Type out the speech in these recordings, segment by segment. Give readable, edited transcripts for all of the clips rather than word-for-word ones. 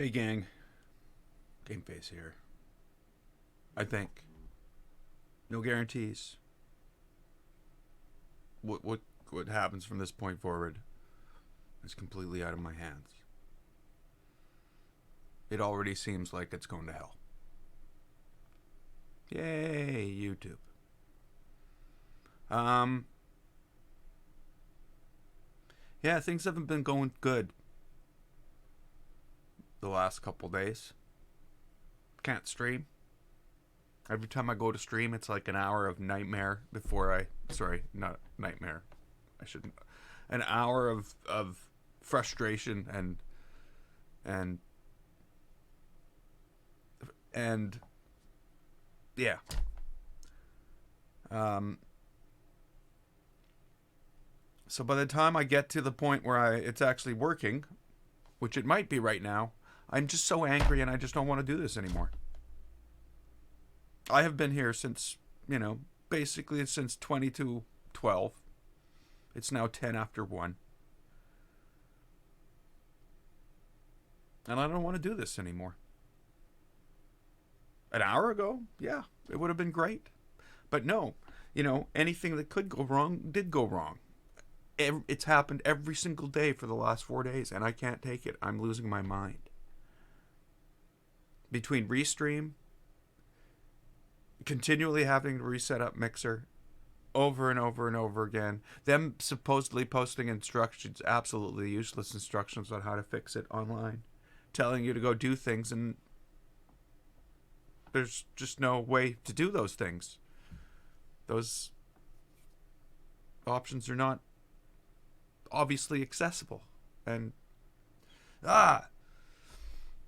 Hey gang, Game Face here. I think no guarantees. What happens from this point forward is completely out of my hands. It already seems like it's going to hell. Yay, YouTube. Yeah, things haven't been going good the last couple days. Can't stream. Every time I go to stream, it's like an hour of nightmare before I. Sorry, not nightmare. I shouldn't. An hour of frustration and yeah. So by the time I get to the point where it's actually working, which it might be right now, I'm just so angry and I just don't want to do this anymore. I have been here since, basically since 20 to 12. It's now 10 after 1. And I don't want to do this anymore. An hour ago, yeah, it would have been great. But no, anything that could go wrong did go wrong. It's happened every single day for the last 4 days, and I can't take it. I'm losing my mind. Between Restream, continually having to reset up Mixer over and over and over again, them supposedly posting instructions, absolutely useless instructions on how to fix it online, telling you to go do things, and there's just no way to do those things. Those options are not obviously accessible. And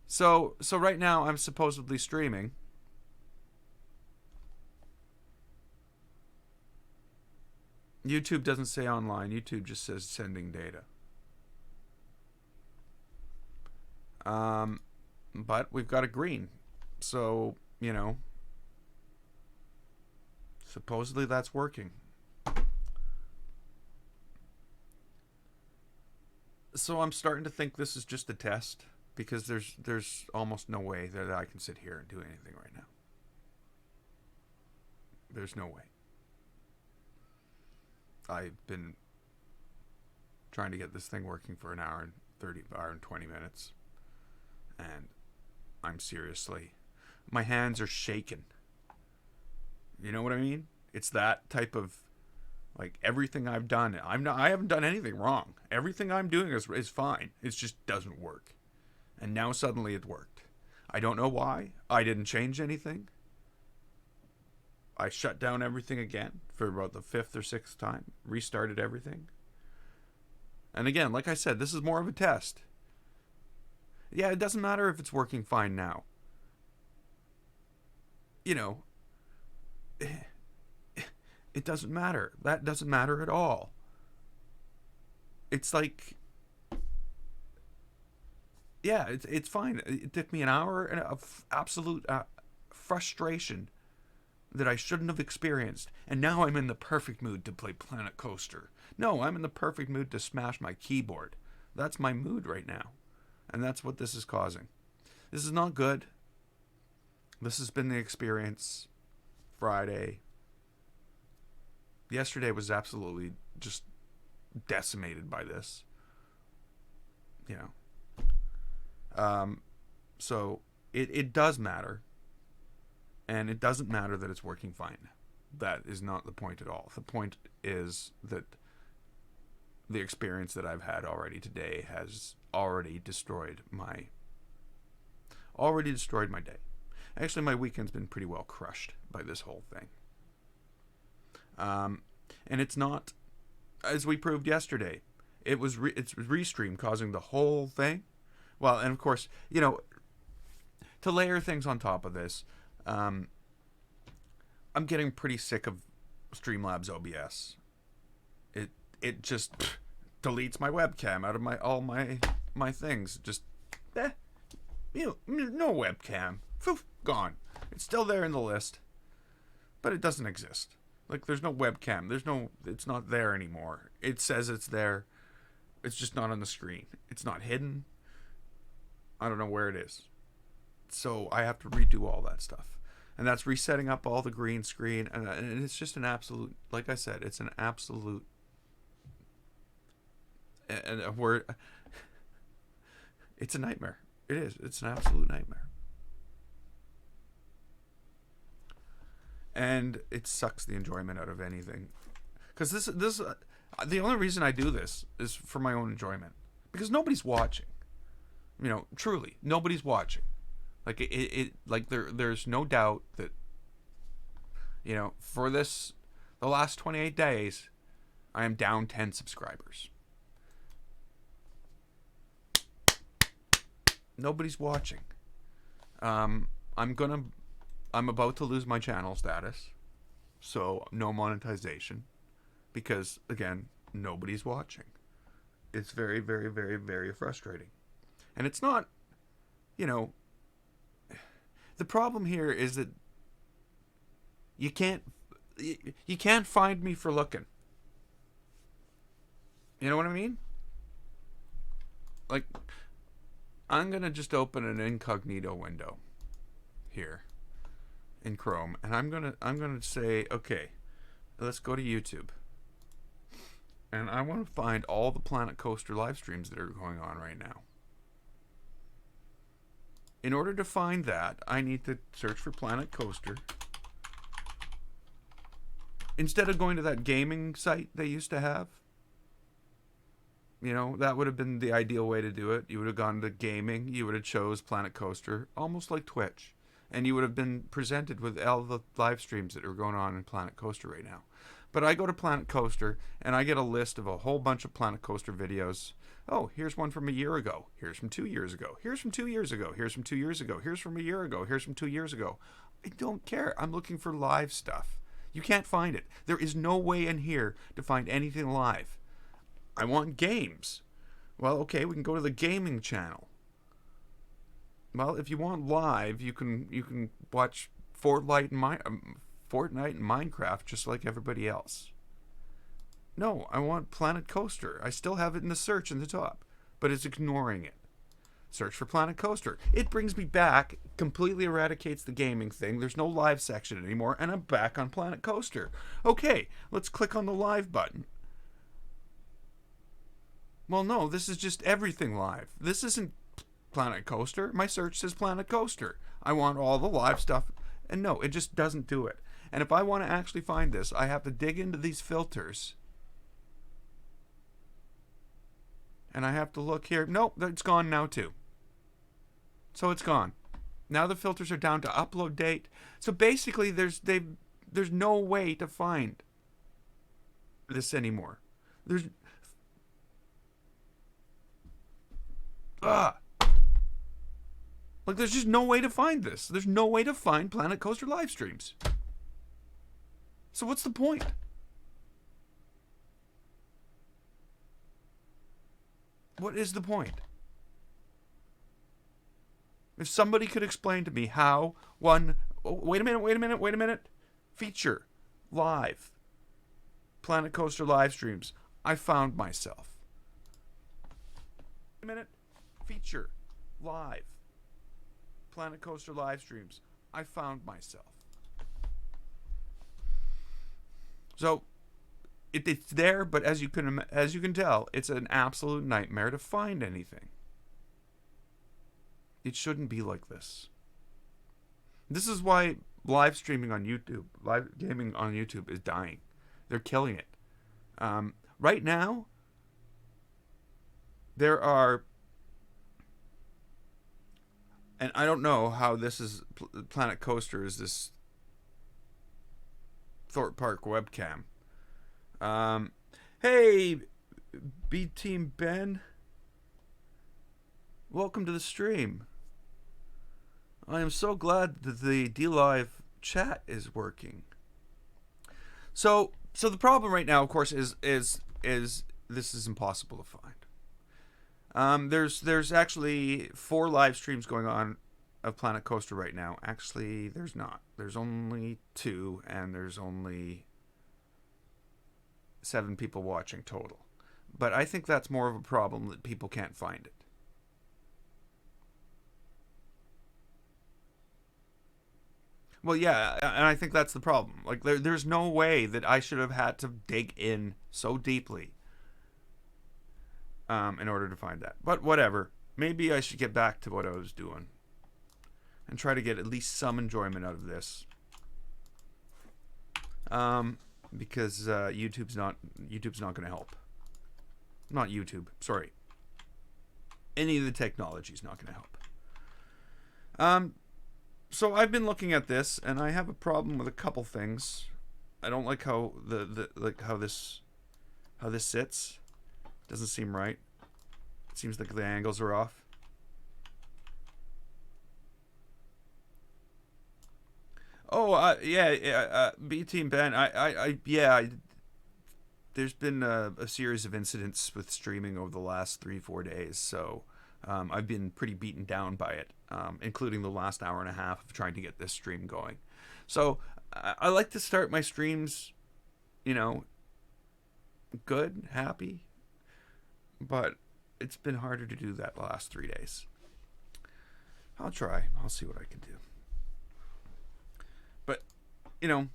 so right now I'm supposedly streaming. YouTube doesn't say online. YouTube just says sending data. But we've got a green. So, supposedly that's working. So I'm starting to think this is just a test, because there's almost no way that I can sit here and do anything right now. There's no way. I've been trying to get this thing working for an hour and 20 minutes. And I'm seriously, my hands are shaking. You know what I mean? It's that type of, like, everything I've done, I haven't done anything wrong. Everything I'm doing is fine. It just doesn't work. And now suddenly it worked. I don't know why. I didn't change anything. I shut down everything again for about the 5th or 6th time. Restarted everything. And again, like I said, this is more of a test. Yeah, it doesn't matter if it's working fine now. It doesn't matter. That doesn't matter at all. It's like, yeah, it's fine. It took me an hour of absolute frustration that I shouldn't have experienced, and now I'm in the perfect mood to play Planet Coaster. No, I'm in the perfect mood to smash my keyboard. That's my mood right now, and that's what this is causing. This is not good. This has been the experience. Friday. Yesterday was absolutely just decimated by this. So it does matter. And it doesn't matter that it's working fine. That is not the point at all. The point is that the experience that I've had already today has already destroyed my day. Actually, my weekend's been pretty well crushed by this whole thing. And it's not, as we proved yesterday, it's Restream causing the whole thing. Well, and of course, to layer things on top of this, I'm getting pretty sick of Streamlabs OBS. It just deletes my webcam out of all my things. Just no webcam. Poof, gone. It's still there in the list, but it doesn't exist. Like, there's no webcam. It's not there anymore. It says it's there. It's just not on the screen. It's not hidden. I don't know where it is. So I have to redo all that stuff. And that's resetting up all the green screen. And it's just an absolute, like I said, it's an absolute, and a word, it's a nightmare. It is. It's an absolute nightmare. And it sucks the enjoyment out of anything. Because the only reason I do this is for my own enjoyment. Because nobody's watching. You know, truly, nobody's watching. Like there's no doubt that, you know, for the last 28 days, I am down 10 subscribers. Nobody's watching. I'm about to lose my channel status, so no monetization, because again, nobody's watching. It's very, very, very, very frustrating, and it's not, you know. The problem here is that you can't find me for looking. You know what I mean? Like, I'm gonna just open an incognito window here in Chrome, and I'm gonna say, okay, let's go to YouTube, and I want to find all the Planet Coaster live streams that are going on right now. In order to find that, I need to search for Planet Coaster. Instead of going to that gaming site they used to have, you know, that would have been the ideal way to do it. You would have gone to gaming, you would have chose Planet Coaster, almost like Twitch, and you would have been presented with all the live streams that are going on in Planet Coaster right now. But I go to Planet Coaster, and I get a list of a whole bunch of Planet Coaster videos. Oh, here's one from a year ago. Here's from 2 years ago. Here's from 2 years ago. Here's from 2 years ago. Here's from a year ago. Here's from 2 years ago. I don't care. I'm looking for live stuff. You can't find it. There is no way in here to find anything live. I want games. Well, okay, we can go to the gaming channel. Well, if you want live, you can watch Fortnite and Minecraft just like everybody else. No, I want Planet Coaster. I still have it in the search in the top, but it's ignoring it. Search for Planet Coaster. It brings me back, completely eradicates the gaming thing. There's no live section anymore, and I'm back on Planet Coaster. Okay, let's click on the live button. Well, no, this is just everything live. This isn't Planet Coaster. My search says Planet Coaster. I want all the live stuff, and no, it just doesn't do it. And if I want to actually find this, I have to dig into these filters. And I have to look here. Nope, it's gone now too. So it's gone. Now the filters are down to upload date. So basically there's no way to find this anymore. Like there's just no way to find this. There's no way to find Planet Coaster live streams. So what's the point? What is the point? If somebody could explain to me how wait a minute. Feature. Live. Planet Coaster live streams. I found myself. Wait a minute. Feature. Live. Planet Coaster live streams. I found myself. So it's there, but as you can tell, it's an absolute nightmare to find anything. It shouldn't be like this. This is why live streaming on YouTube, live gaming on YouTube is dying. They're killing it. Right now, there are, and I don't know how this is, Planet Coaster is this Thorpe Park webcam. Hey, B Team Ben. Welcome to the stream. I am so glad that the DLive chat is working. So the problem right now, of course, is this is impossible to find. There's actually 4 live streams going on of Planet Coaster right now. Actually, there's not. There's only 2, and there's only 7 people watching total. But I think that's more of a problem that people can't find it. Well, yeah, and I think that's the problem. Like, there's no way that I should have had to dig in so deeply in order to find that. But whatever. Maybe I should get back to what I was doing and try to get at least some enjoyment out of this. Because YouTube's not going to help. Not YouTube. Sorry. Any of the technology is not going to help. So I've been looking at this, and I have a problem with a couple things. I don't like how how this sits. Doesn't seem right. It seems like the angles are off. Oh, yeah, B Team Ben. There's been a series of incidents with streaming over the last 3-4 days, so I've been pretty beaten down by it, including the last hour and a half of trying to get this stream going. So I like to start my streams, you know, good, happy, but it's been harder to do that the last 3 days. I'll try. I'll see what I can do. But, you know,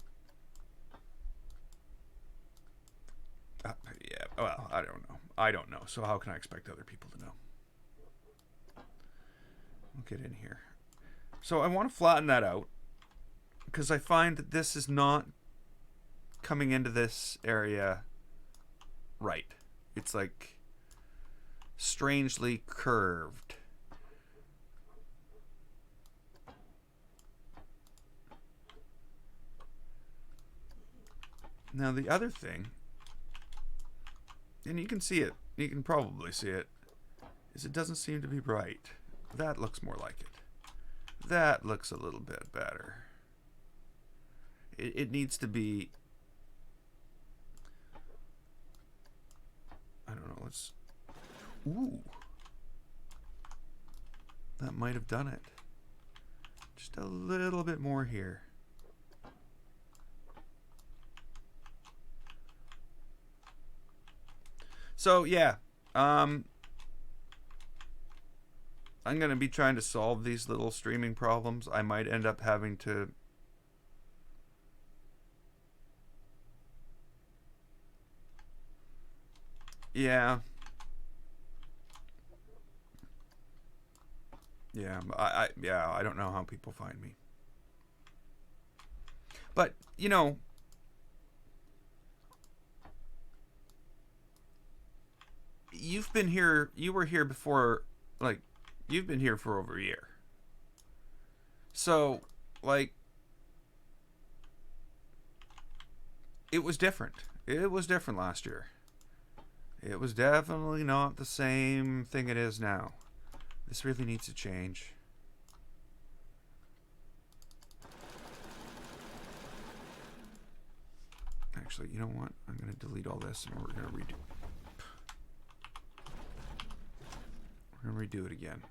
yeah, well, I don't know. I don't know. So how can I expect other people to know? We'll get in here. So I want to flatten that out because I find that this is not coming into this area right. It's like strangely curved. Now the other thing, and you can see it, you can probably see it, is it doesn't seem to be right. That looks more like it. That looks a little bit better. It needs to be, I don't know, let's, ooh. That might have done it. Just a little bit more here. So yeah, I'm going to be trying to solve these little streaming problems. I might end up having to yeah, I don't know how people find me, but you know, you've been here, you were here before, like, you've been here for over a year. So, like, it was different. It was different last year. It was definitely not the same thing it is now. This really needs to change. Actually, you know what? I'm going to delete all this and we're going to redo it. We're going to redo it again.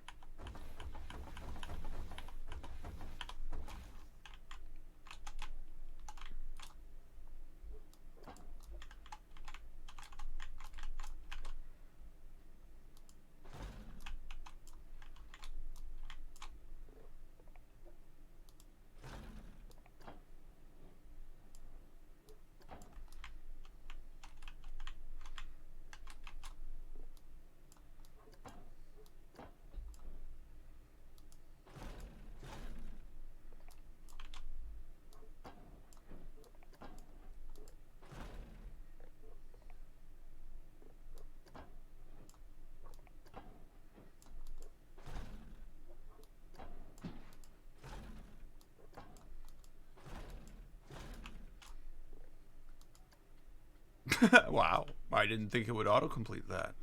Wow, I didn't think it would autocomplete that.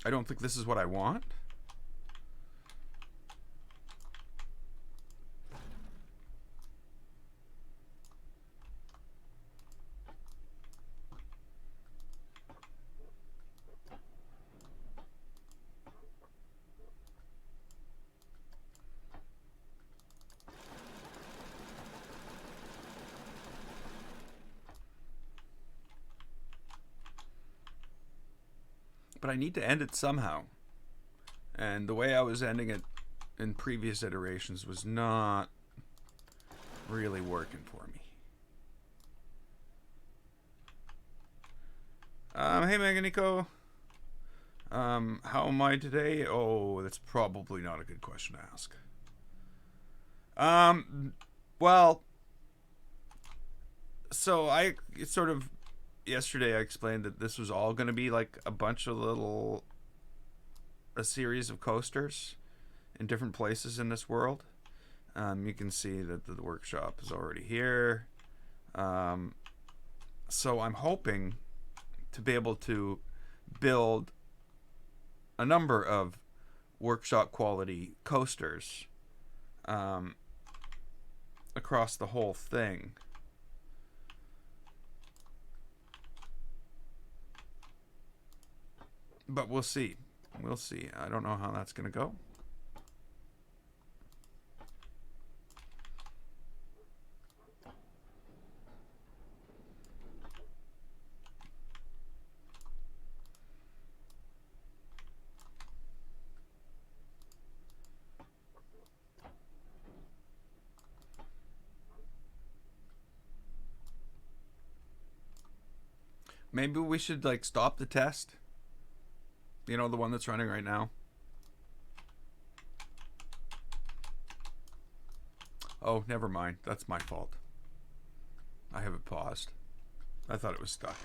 I don't think this is what I want. But I need to end it somehow. And the way I was ending it in previous iterations was not really working for me. Hey Meganico. How am I today? Oh, that's probably not a good question to ask. Well, so yesterday I explained that this was all going to be like a series of coasters in different places in this world. You can see that the workshop is already here. So I'm hoping to be able to build a number of workshop quality coasters across the whole thing. But we'll see. We'll see. I don't know how that's going to go. Maybe we should like stop the test. You know, the one that's running right now. Oh, never mind. That's my fault. I have it paused. I thought it was stuck.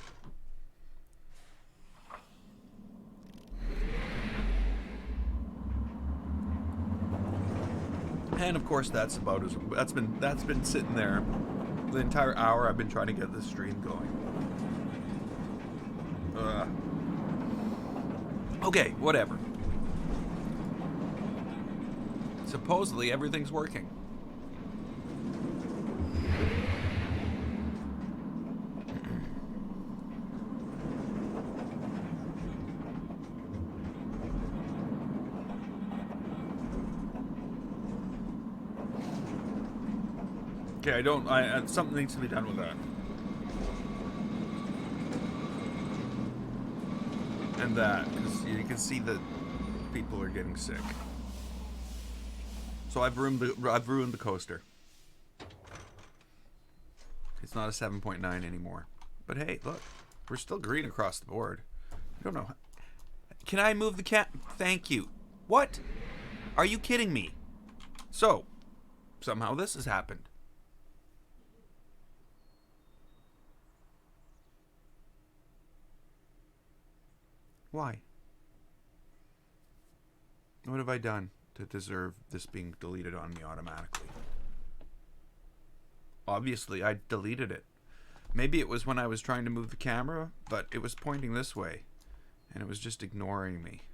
And of course that's been sitting there the entire hour I've been trying to get this stream going. Okay, whatever. Supposedly everything's working. Okay, something needs to be done with that. And that, because you can see that people are getting sick. So I've ruined the coaster. It's not a 7.9 anymore. But hey, look, we're still green across the board. I don't know. Can I move the cat? Thank you. What? Are you kidding me? So, somehow this has happened. Why? What have I done to deserve this being deleted on me automatically? Obviously, I deleted it. Maybe it was when I was trying to move the camera, but it was pointing this way, and it was just ignoring me.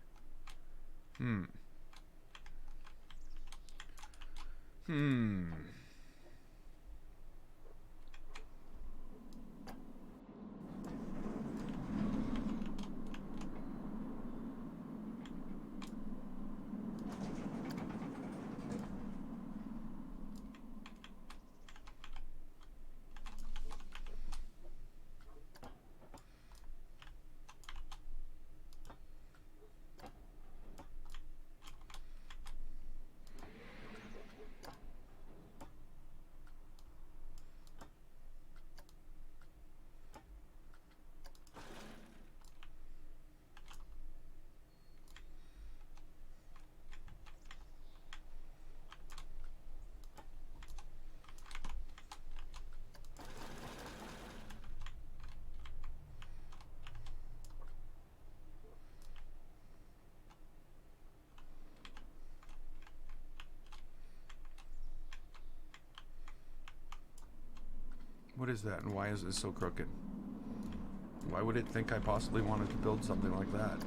What is that, and why is it so crooked? Why would it think I possibly wanted to build something like that?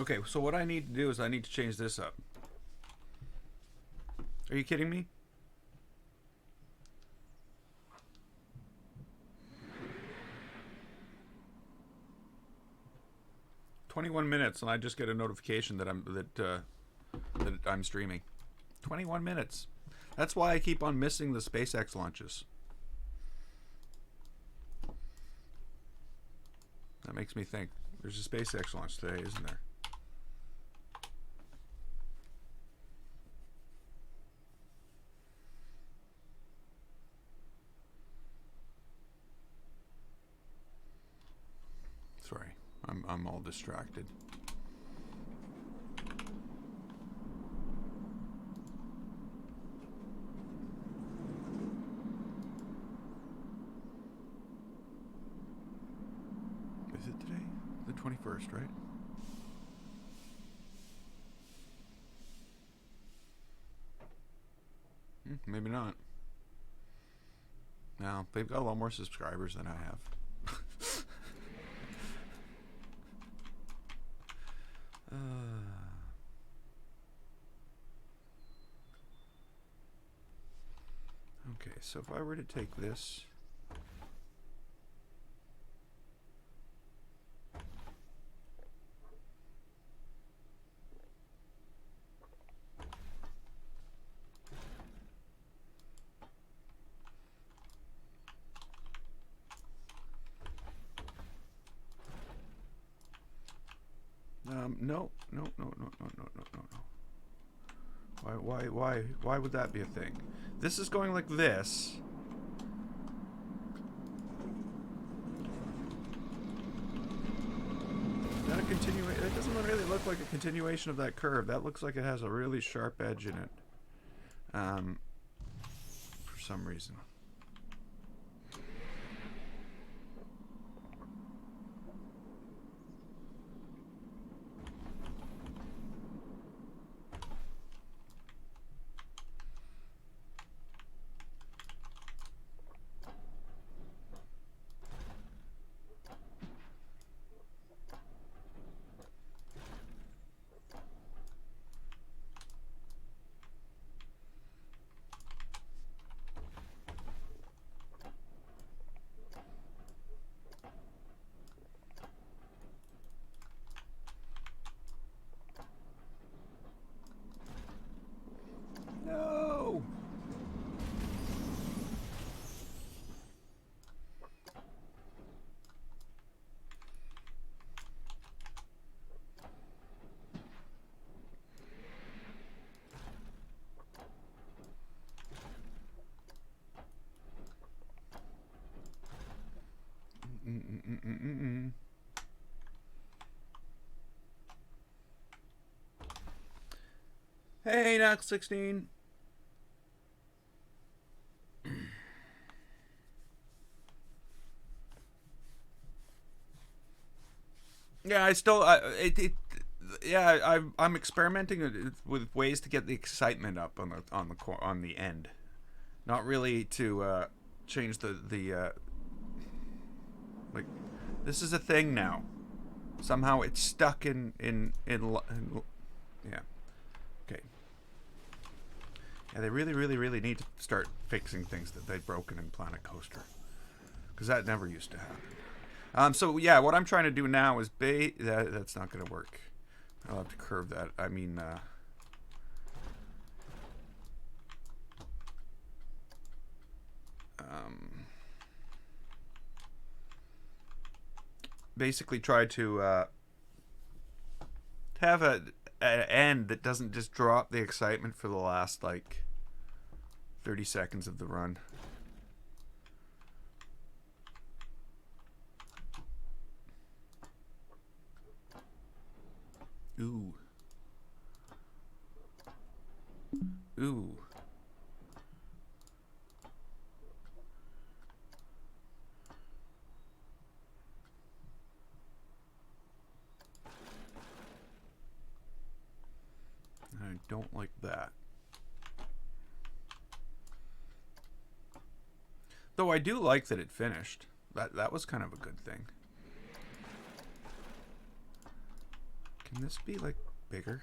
Okay, so what I need to do is I need to change this up. Are you kidding me? $21 and I just get a notification that I'm streaming. 21 minutes. That's why I keep on missing the SpaceX launches. That makes me think. There's a SpaceX launch today, isn't there? Sorry, I'm all distracted. Is it today? The 21st, right? Maybe not. No, they've got a lot more subscribers than I have. Okay, so if I were to take this... No. Why would that be a thing? This is going like this. Is that a continuation? That doesn't really look like a continuation of that curve. That looks like it has a really sharp edge in it. For some reason. No! Hey, Knuckles 16. Yeah, I'm experimenting with ways to get the excitement up on the end, not really to change the like. This is a thing now. Somehow it's stuck in yeah. Okay. Yeah, they really need to start fixing things that they've broken in Planet Coaster, because that never used to happen. So yeah, what I'm trying to do now is that's not going to work. I'll have to curve that. I mean, basically try to have an end that doesn't just drop the excitement for the last like 30 seconds of the run. Ooh. Ooh. I don't like that. Though I do like that it finished. That was kind of a good thing. Can this be like bigger?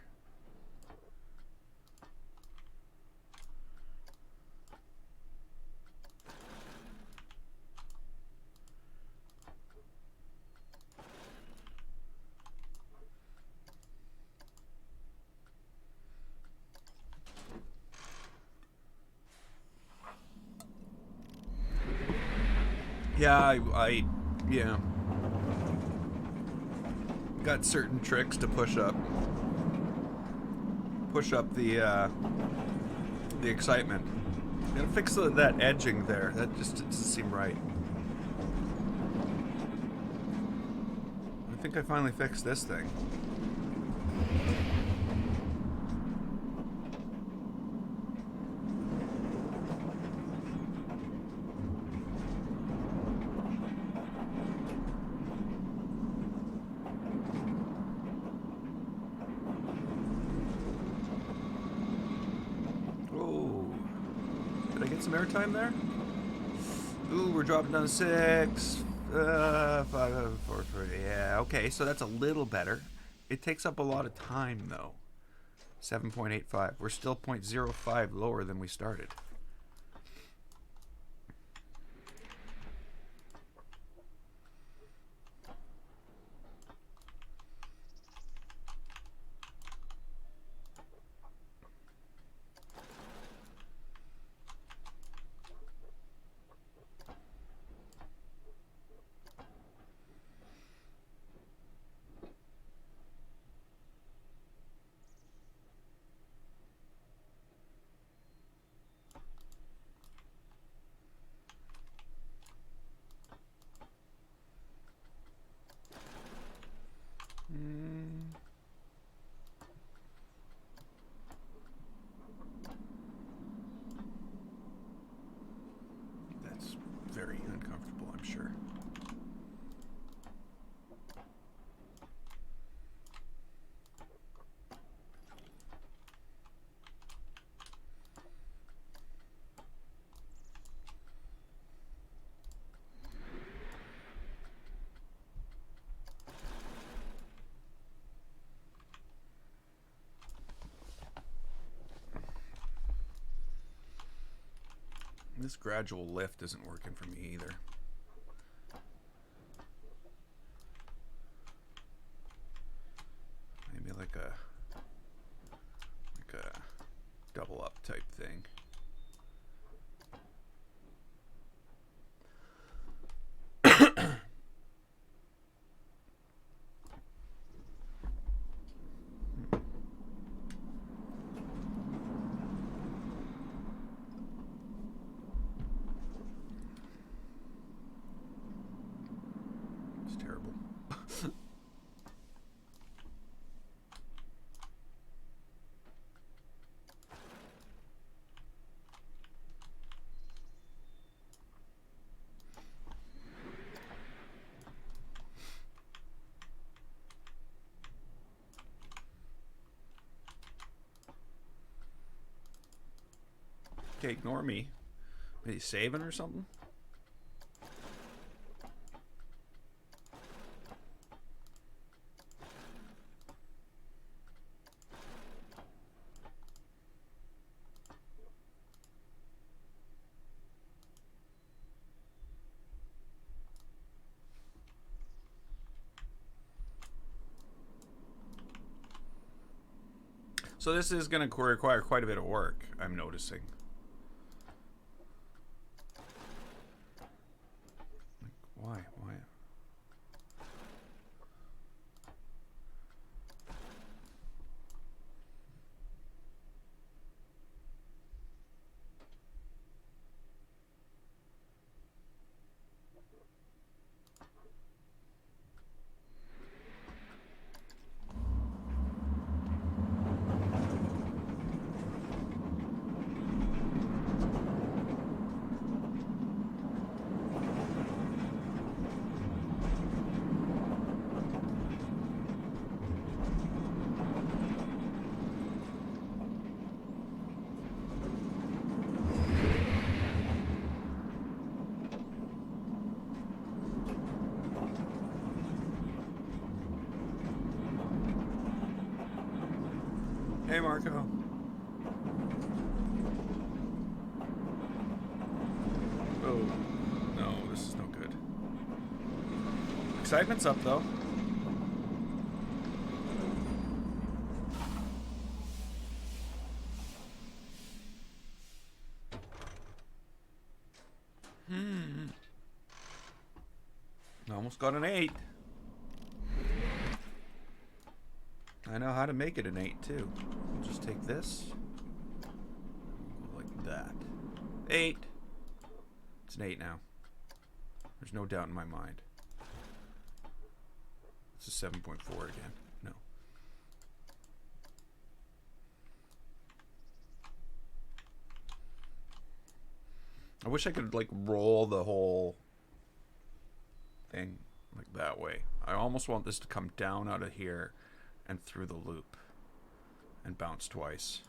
Yeah, yeah. got certain tricks to push up the excitement. Gotta fix that edging there. That just doesn't seem right. I think I finally fixed this thing. Some airtime there. Ooh, we're dropping down to 6. 5, 4, 3. Yeah, okay, so that's a little better. It takes up a lot of time though. 7.85. We're still 0.05 lower than we started. That's very uncomfortable, I'm sure. This gradual lift isn't working for me either. Maybe like a double up type thing. It's terrible. Okay, ignore me. Are you saving or something? So this is going to require quite a bit of work, I'm noticing. Why? Hey, Marco. Oh, no, this is no good. Excitement's up, though. Almost got an 8. I know how to make it an 8 too. We'll just take this. Go like that. 8. It's an 8 now. There's no doubt in my mind. It's a 7.4 again. No. I wish I could like roll the whole thing like that way. I almost want this to come down out of here and through the loop and bounce twice.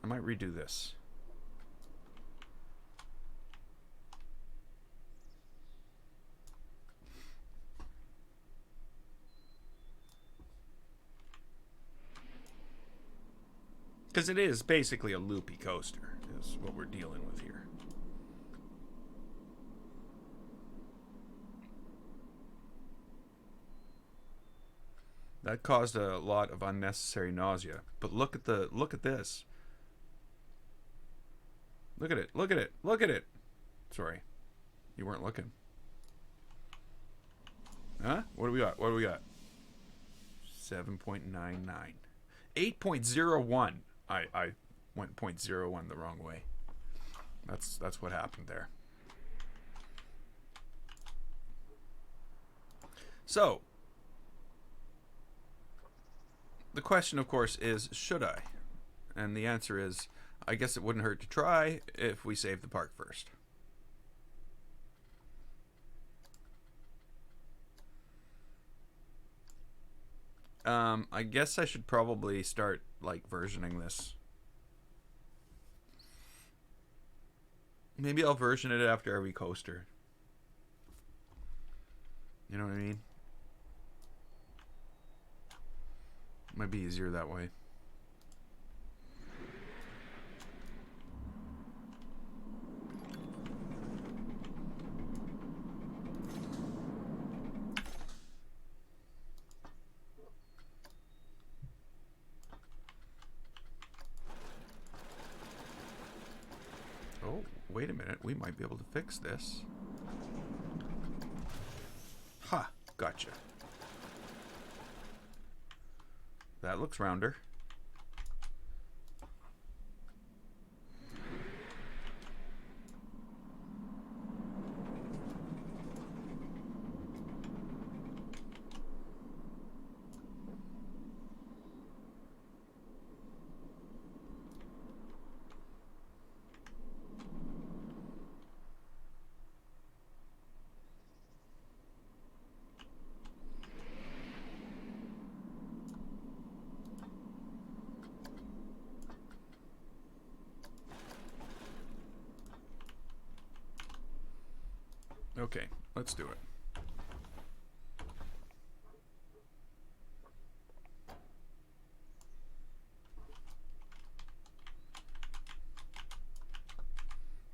I might redo this. Because it is basically a loopy coaster, is what we're dealing with here. That caused a lot of unnecessary nausea. But look at this. Look at it. Look at it. Look at it. Sorry. You weren't looking. Huh? What do we got? What do we got? 7.99. 8.01. I went 0.01 the wrong way. That's what happened there. So, the question, of course, is, should I? And the answer is, I guess it wouldn't hurt to try if we save the park first. I guess I should probably start, like, versioning this. Maybe I'll version it after every coaster. You know what I mean? Might be easier that way. Oh, wait a minute. We might be able to fix this. Ha! Gotcha. That looks rounder. Okay, let's do it.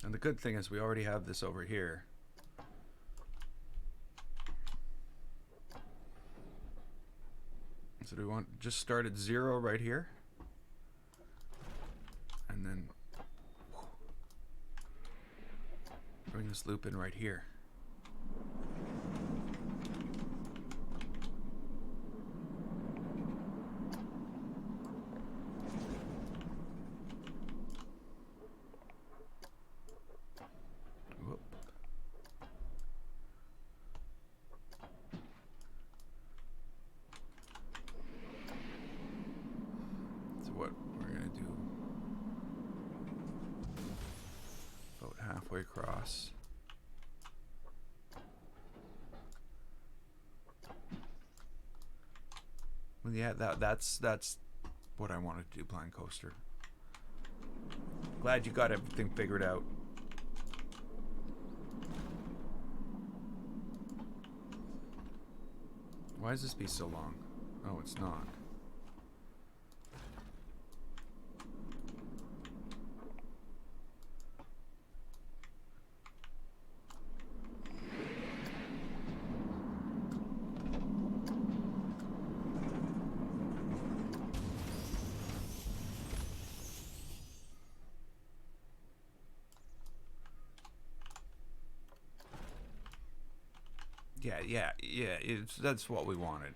And the good thing is we already have this over here. So do we want just start at 0 right here? And then bring this loop in right here. Across. Well, yeah, that's what I wanted to do, Blind Coaster. Glad you got everything figured out. Why does this be so long? Oh, it's not. Yeah. That's what we wanted.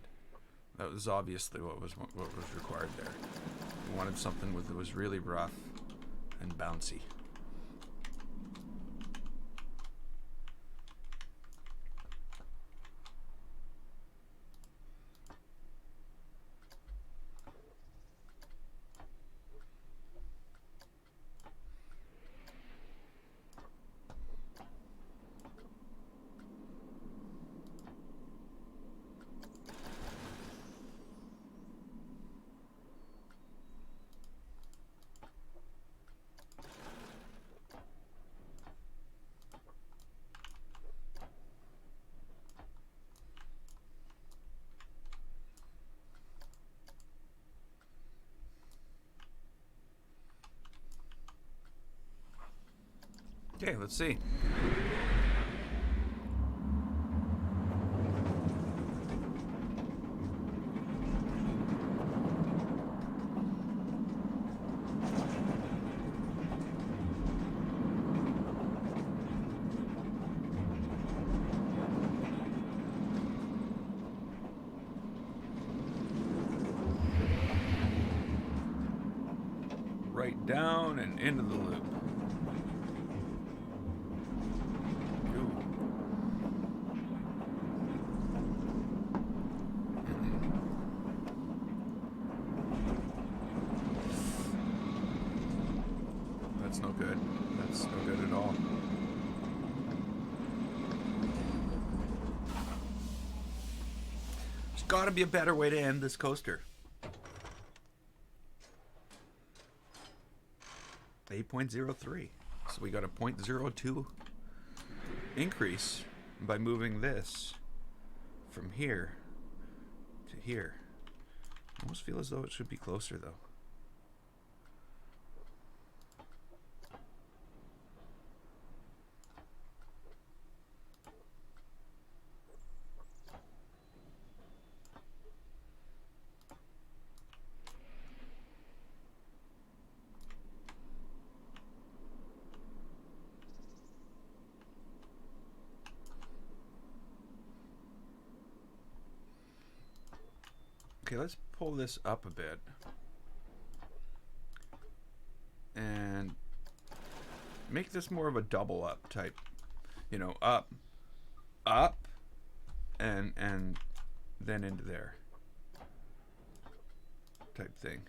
That was obviously what was required there. We wanted something that was really rough and bouncy. Okay, let's see. Right down and into the loop. That's no good. That's no good at all. There's got to be a better way to end this coaster. 8.03. So we got a 0.02 increase by moving this from here to here. I almost feel as though it should be closer though. Okay, let's pull this up a bit and make this more of a double up type, you know, up, and then into there type thing.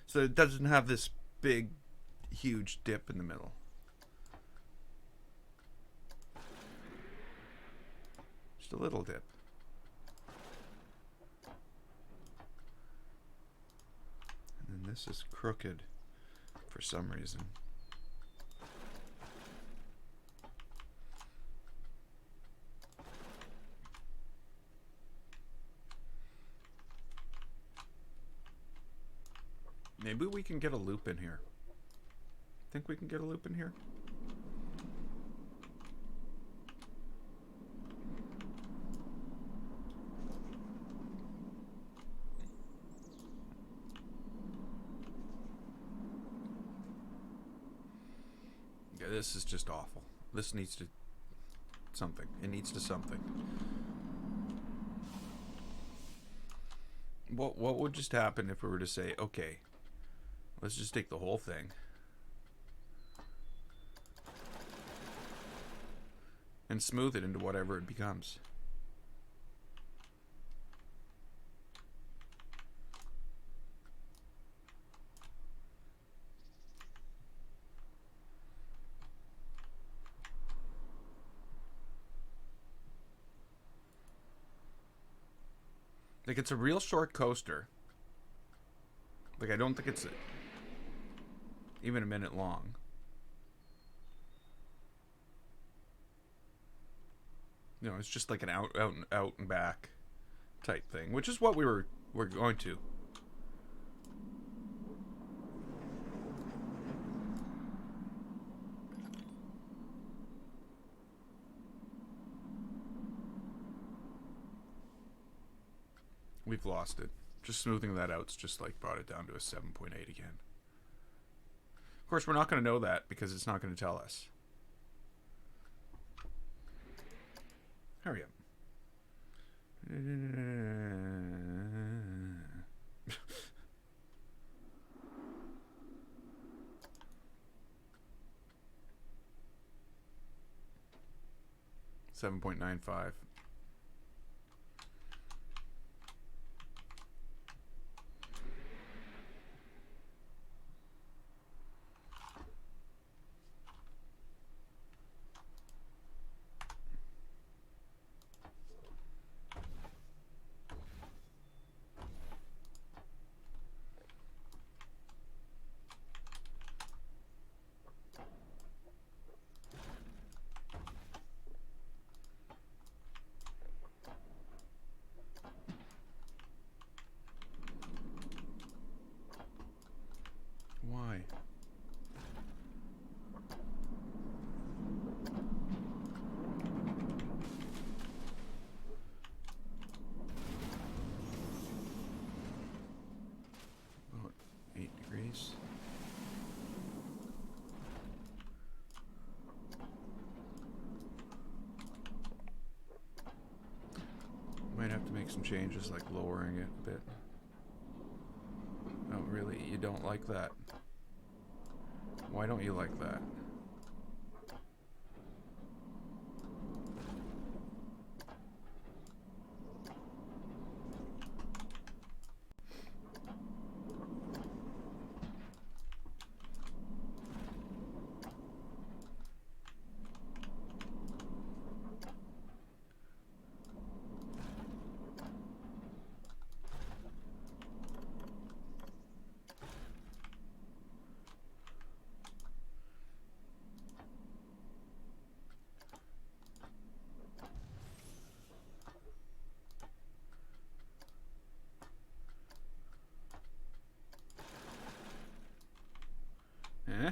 So it doesn't have this big, huge dip in the middle. Just a little dip. And then this is crooked for some reason. Maybe we can get a loop in here. Think we can get a loop in here? Yeah, this is just awful. This needs to something. It needs to something. What would just happen if we were to say, okay, let's just take the whole thing and smooth it into whatever it becomes. Like, it's a real short coaster. Like, I don't think it's even a minute long. You know, it's just like an out and back type thing, which is what we're going to. We've lost it. Just smoothing that out's just like brought it down to a 7.8 again. Of course, we're not going to know that because it's not going to tell us. Hurry up. 7.95. Why? About 8 degrees. Might have to make some changes, like lowering it a bit. Oh, really? You don't like that? Why don't you like that? Eh?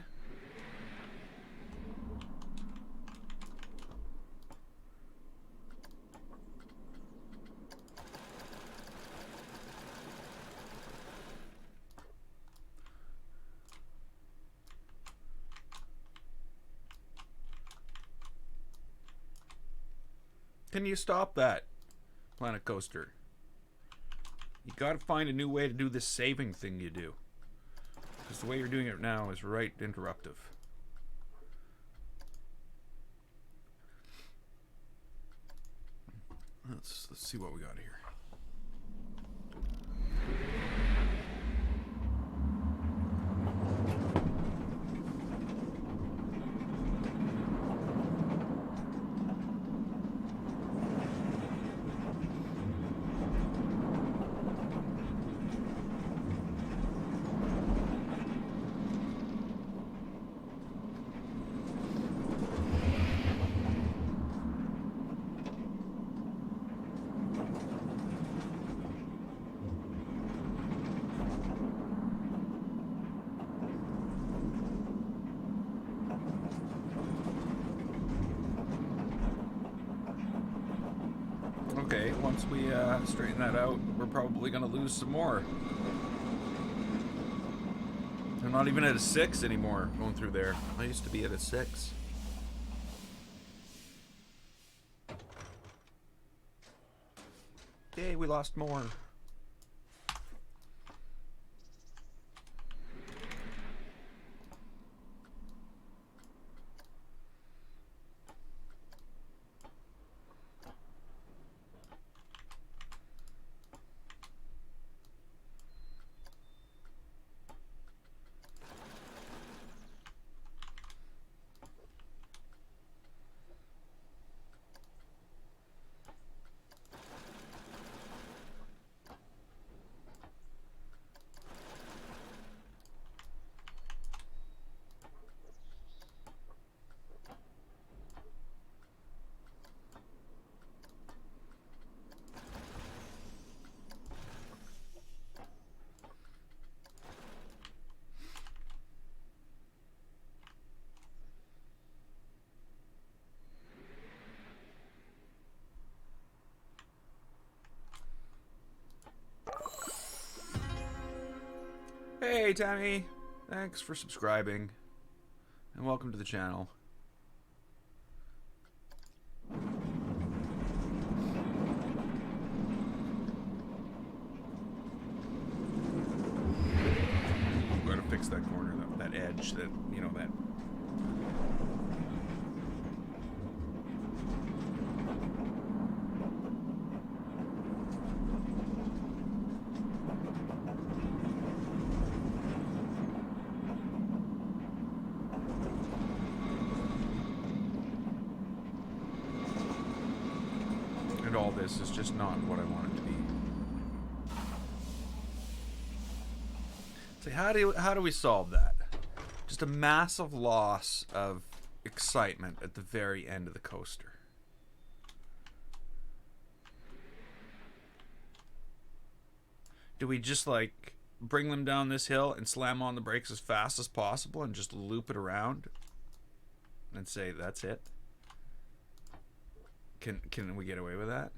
Can you stop that, Planet Coaster? You gotta find a new way to do this saving thing you do. Because the way you're doing it now is right interruptive. Let's see what we got here. Okay, once we straighten that out, we're probably going to lose some more. I'm not even at a 6 anymore going through there. I used to be at a 6. Yay, we lost more. Hey Tammy, thanks for subscribing and welcome to the channel. I'm going to fix that corner, that edge, that, you know, that behind all this is just not what I want it to be. So how do we solve that? Just a massive loss of excitement at the very end of the coaster. Do we just like bring them down this hill and slam on the brakes as fast as possible and just loop it around and say that's it? Can we get away with that?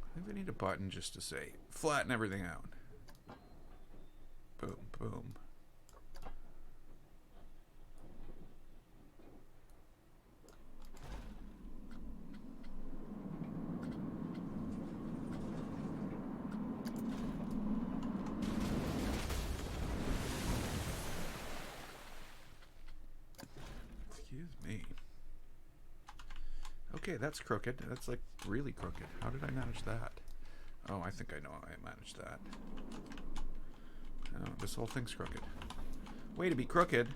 I think we need a button just to say flatten everything out. Boom, boom. Excuse me. Okay, that's crooked. That's like really crooked. How did I manage that? Oh, I think I know how I managed that. Oh, this whole thing's crooked. Way to be crooked.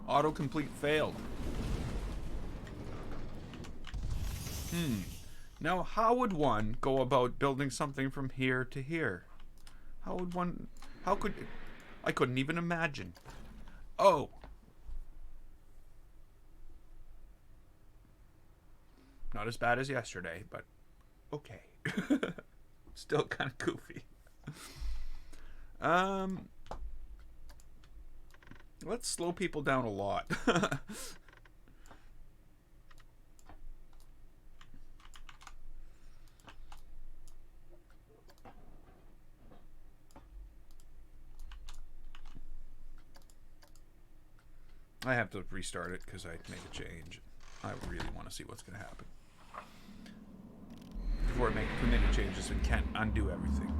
Autocomplete failed. Now, how would one go about building something from here to here? How could, I couldn't even imagine. Oh. Not as bad as yesterday, but okay. Still kind of goofy. Let's slow people down a lot. I have to restart it because I made a change. I really want to see what's going to happen. Before I make too many changes and can't undo everything.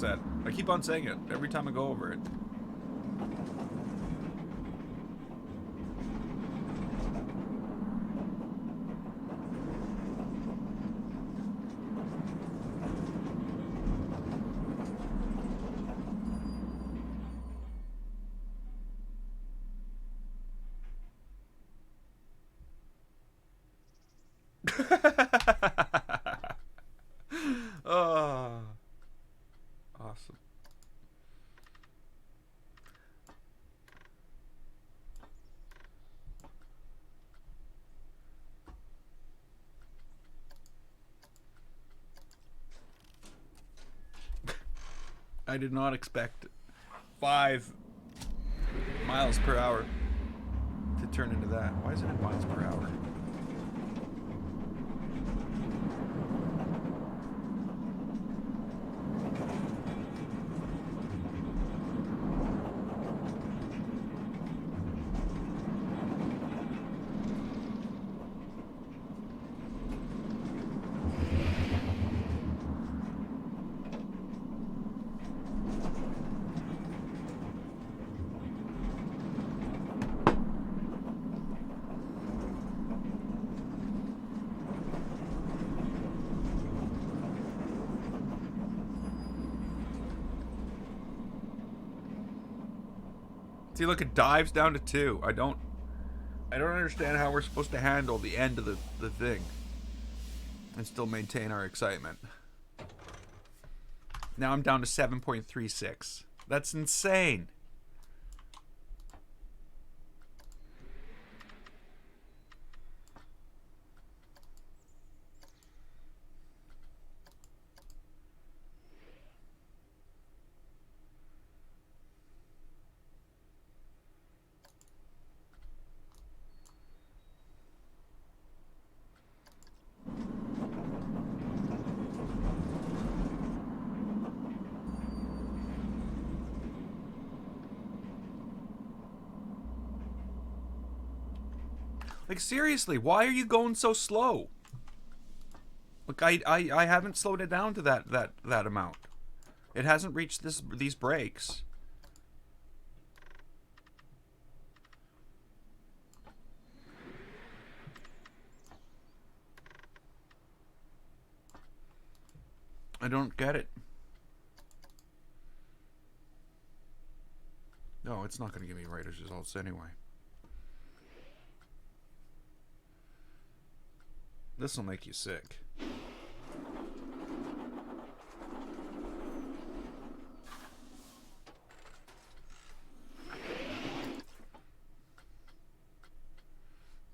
That. I keep on saying it every time I go over it. Oh. Awesome. I did not expect 5 miles per hour to turn into that. Why is it in miles per hour? See, look, it dives down to 2. I don't understand how we're supposed to handle the end of the thing and still maintain our excitement. Now I'm down to 7.36. That's insane. Like, seriously, why are you going so slow? Look, I haven't slowed it down to that amount. It hasn't reached these brakes. I don't get it. No, it's not going to give me Raiders results anyway. This will make you sick.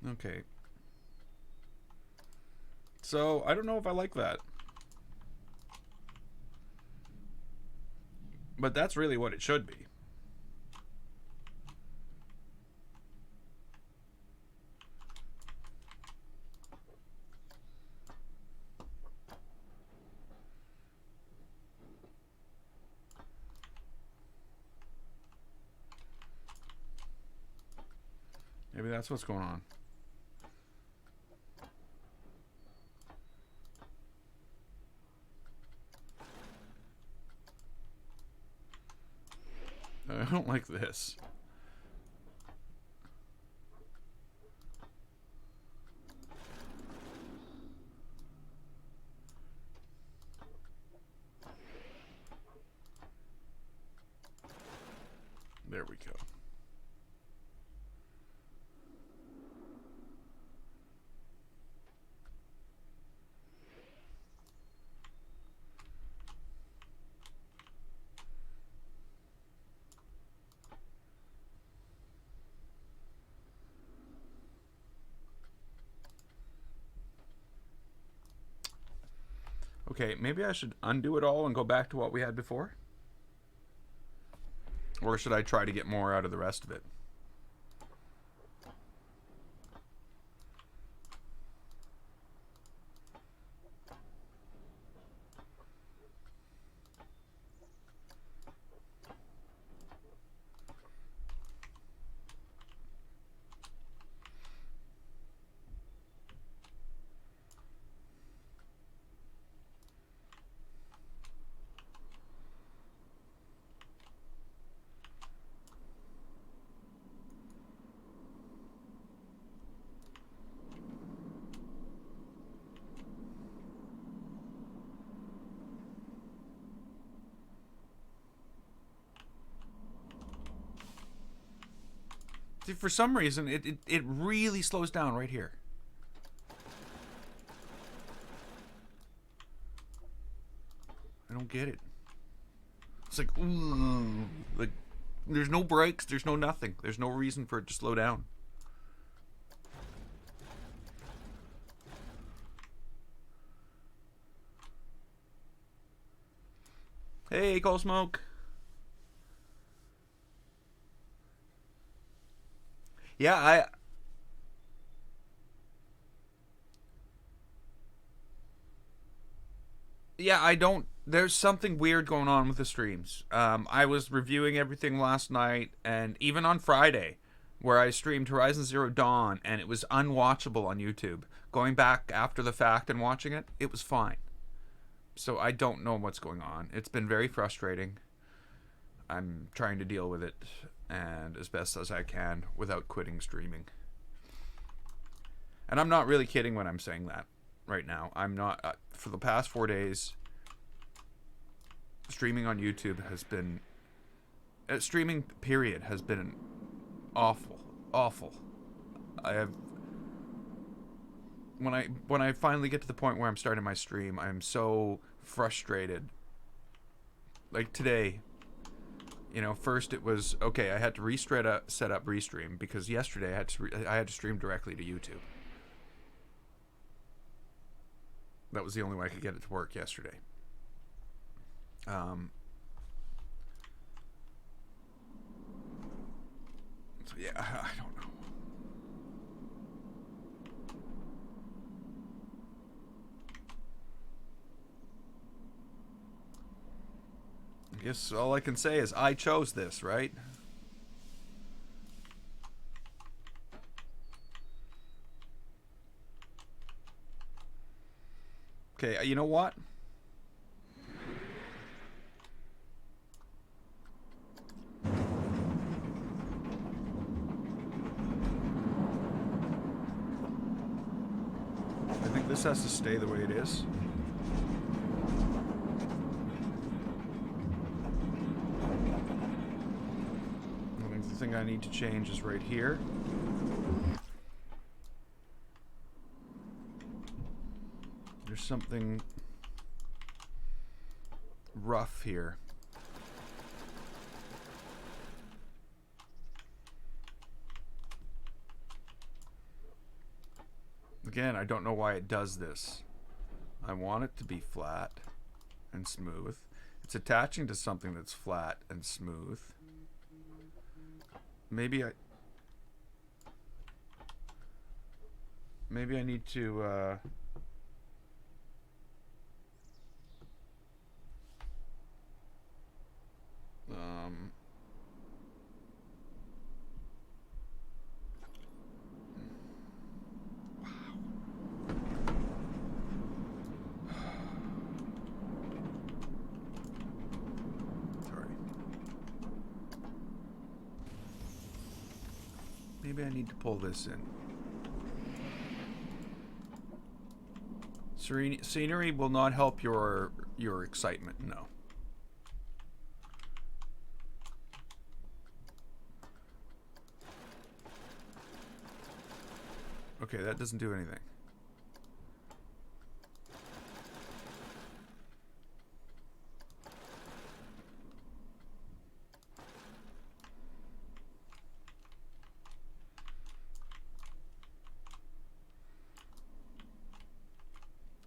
Okay. So, I don't know if I like that. But that's really what it should be. Maybe that's what's going on. I don't like this. There we go. Okay, maybe I should undo it all and go back to what we had before? Or should I try to get more out of the rest of it? See, for some reason, it really slows down right here. I don't get it. It's like, ooh, like, there's no brakes, there's no nothing. There's no reason for it to slow down. Hey, Cold Smoke. Yeah, I don't. There's something weird going on with the streams. I was reviewing everything last night and even on Friday, where I streamed Horizon Zero Dawn, and it was unwatchable on YouTube. Going back after the fact and watching it, it was fine. So I don't know what's going on. It's been very frustrating. I'm trying to deal with it, and as best as I can without quitting streaming. And I'm not really kidding when I'm saying that right now. I'm not. For the past 4 days, streaming on YouTube has been. Streaming, period, has been awful. Awful. I have. When I finally get to the point where I'm starting my stream, I'm so frustrated. Like today, first it was okay. I had to set up Restream because yesterday I had to stream directly to YouTube. That was the only way I could get it to work yesterday. So yeah, I don't know. I guess all I can say is I chose this, right? Okay, you know what? I think this has to stay the way it is. I think the thing I need to change is right here. There's something rough here. Again, I don't know why it does this. I want it to be flat and smooth. It's attaching to something that's flat and smooth. Maybe I need to maybe I need to pull this in. Scenery will not help your excitement, no. Okay, that doesn't do anything.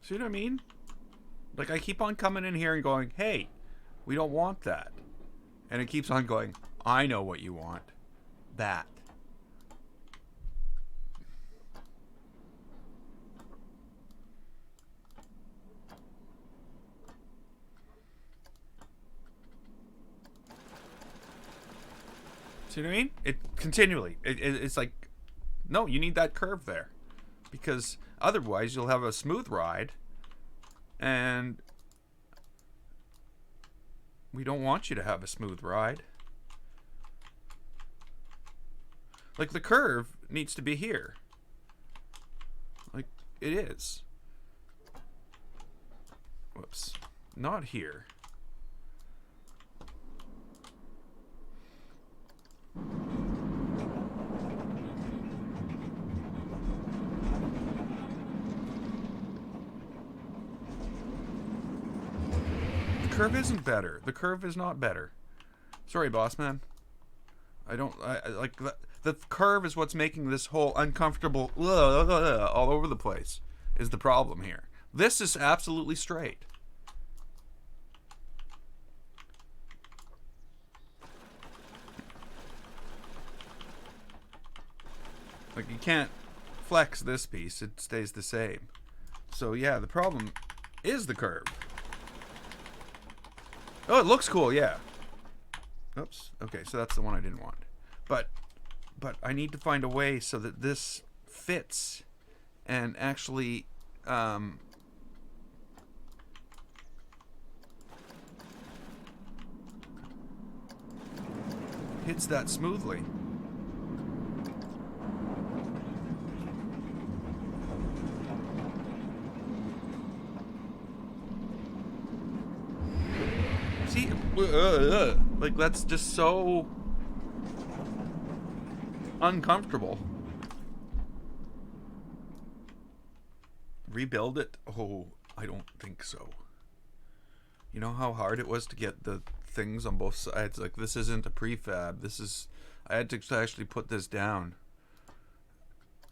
See what I mean? Like, I keep on coming in here and going, hey, we don't want that. And it keeps on going, I know what you want. That. See what I mean? It continually. It's like, no, you need that curve there. Because otherwise you'll have a smooth ride. And we don't want you to have a smooth ride. Like, the curve needs to be here. Like, it is. Whoops. Not here. The curve isn't better. The curve is not better. Sorry, boss man. I like the curve is what's making this whole uncomfortable all over the place is the problem here. This is absolutely straight. Like, you can't flex this piece. It stays the same. So yeah, the problem is the curve. Oh, it looks cool, yeah. Oops. Okay, so that's the one I didn't want. But I need to find a way so that this fits and actually hits that smoothly. See, like, that's just so uncomfortable. Rebuild it? Oh, I don't think so. You know how hard it was to get the things on both sides? Like, this isn't a prefab. This is... I had to actually put this down.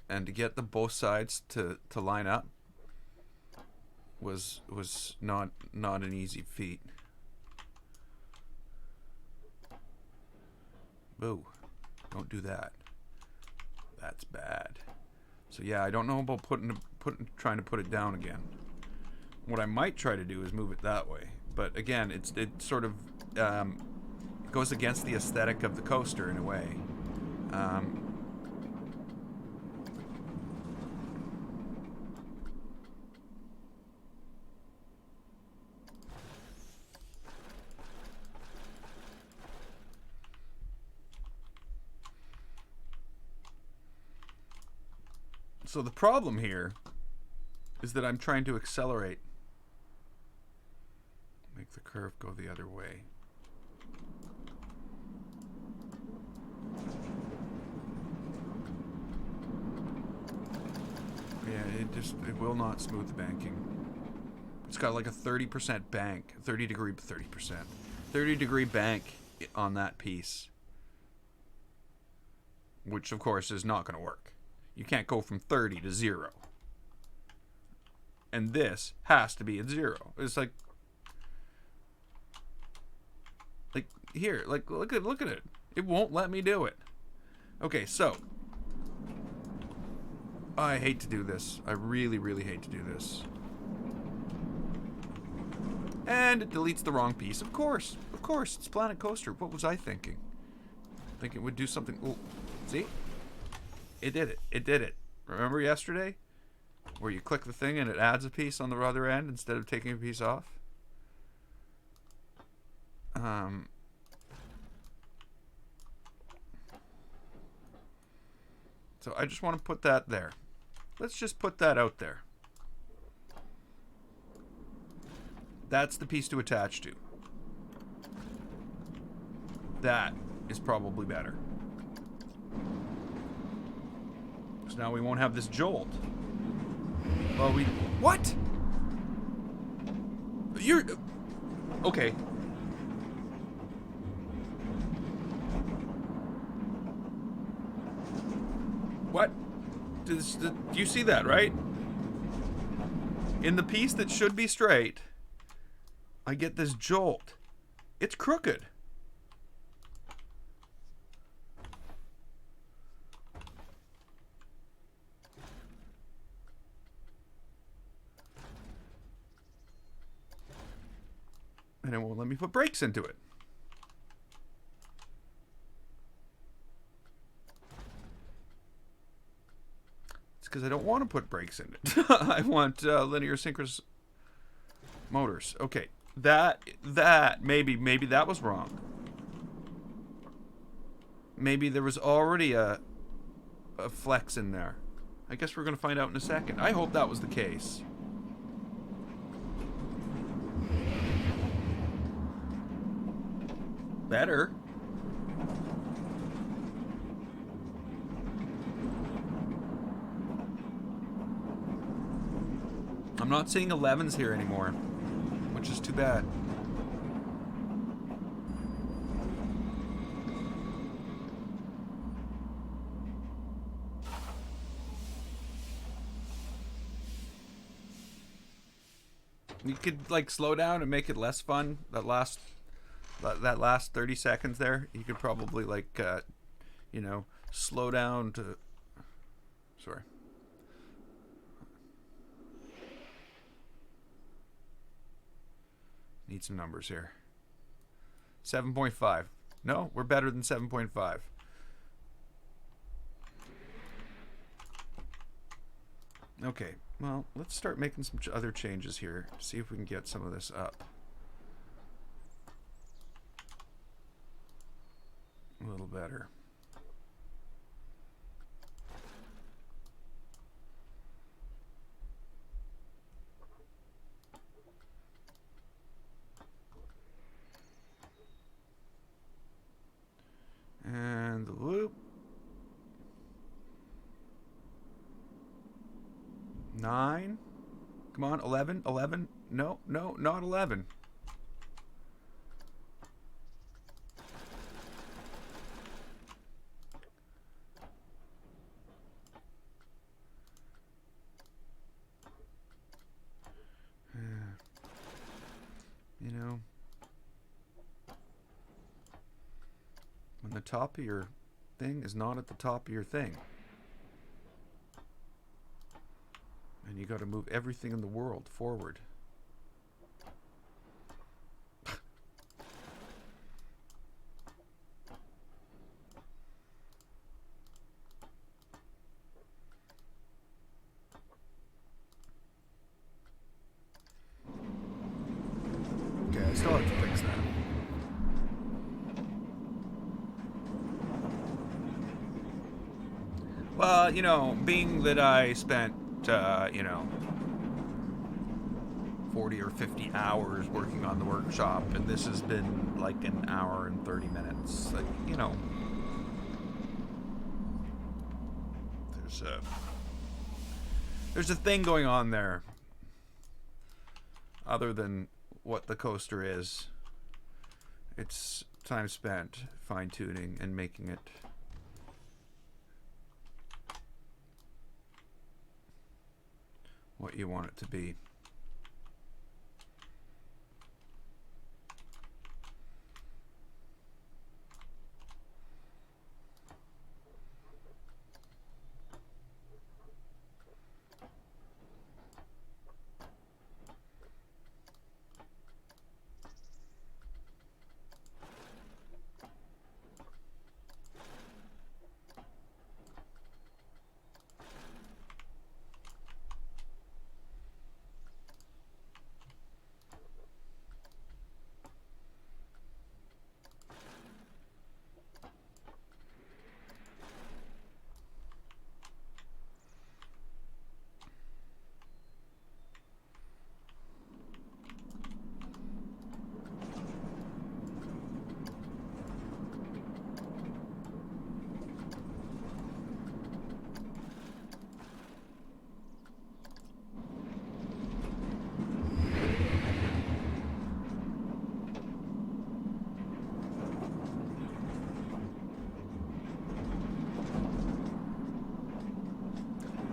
And to get the both sides to line up was not an easy feat. Boo. Don't do that. That's bad. So yeah, I don't know about trying to put it down again. What I might try to do is move it that way. But again, it sort of goes against the aesthetic of the coaster in a way. So the problem here is that I'm trying to accelerate. Make the curve go the other way. Yeah, it will not smooth the banking. It's got like a 30% bank, 30 degree bank on that piece, which of course is not going to work. You can't go from 30 to 0. And this has to be at 0. It's like here, like look at it. It won't let me do it. Okay, so I hate to do this. I really, really hate to do this. And it deletes the wrong piece. Of course, it's Planet Coaster. What was I thinking? I think it would do something. Ooh, see? It did it. It did it. Remember yesterday? Where you click the thing and it adds a piece on the other end instead of taking a piece off? So I just want to put that there. Let's just put that out there. That's the piece to attach to. That is probably better. So now we won't have this jolt. Well, what? You're... Okay. What? Do you see that, right? In the piece that should be straight, I get this jolt. It's crooked. And it won't let me put brakes into it. It's because I don't want to put brakes in it. I want linear synchronous motors. Okay, maybe that was wrong. Maybe there was already a flex in there. I guess we're going to find out in a second. I hope that was the case. Better. I'm not seeing 11s here anymore, which is too bad. You could like slow down and make it less fun. That last 30 seconds there, you could probably like you know, slow down to... Sorry. Need some numbers here. 7.5. No, we're better than 7.5. Okay, well, let's start making some other changes here. See if we can get some of this up. A little better. And the loop. 9. Come on, 11. 11. No, not 11. You know, when the top of your thing is not at the top of your thing. And you got to move everything in the world forward. Okay, I still have to fix that. Well, being that I spent, 40 or 50 hours working on the workshop, and this has been like an hour and 30 minutes, like, there's a thing going on there other than what the coaster is. It's time spent fine-tuning and making it what you want it to be.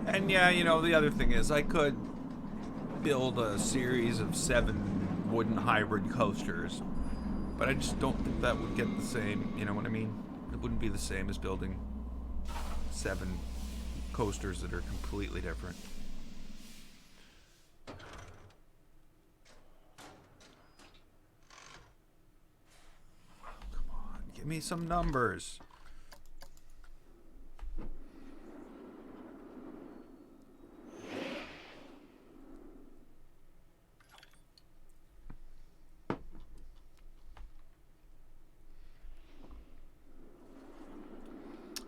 And yeah, the other thing is I could build a series of 7 wooden hybrid coasters, but I just don't think that would get the same, you know what I mean? It wouldn't be the same as building 7 coasters that are completely different. Come on, give me some numbers.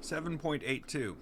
$7.82.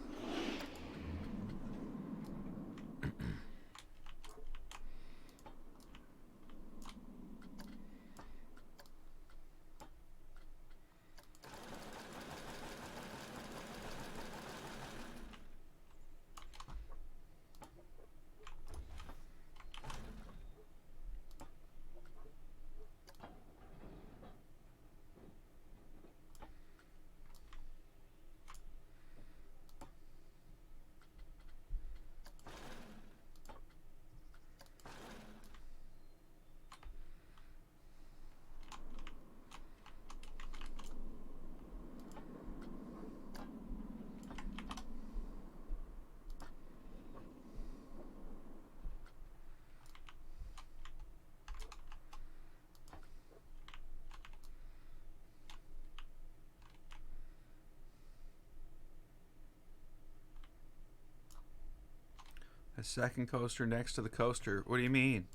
A second coaster next to the coaster. What do you mean?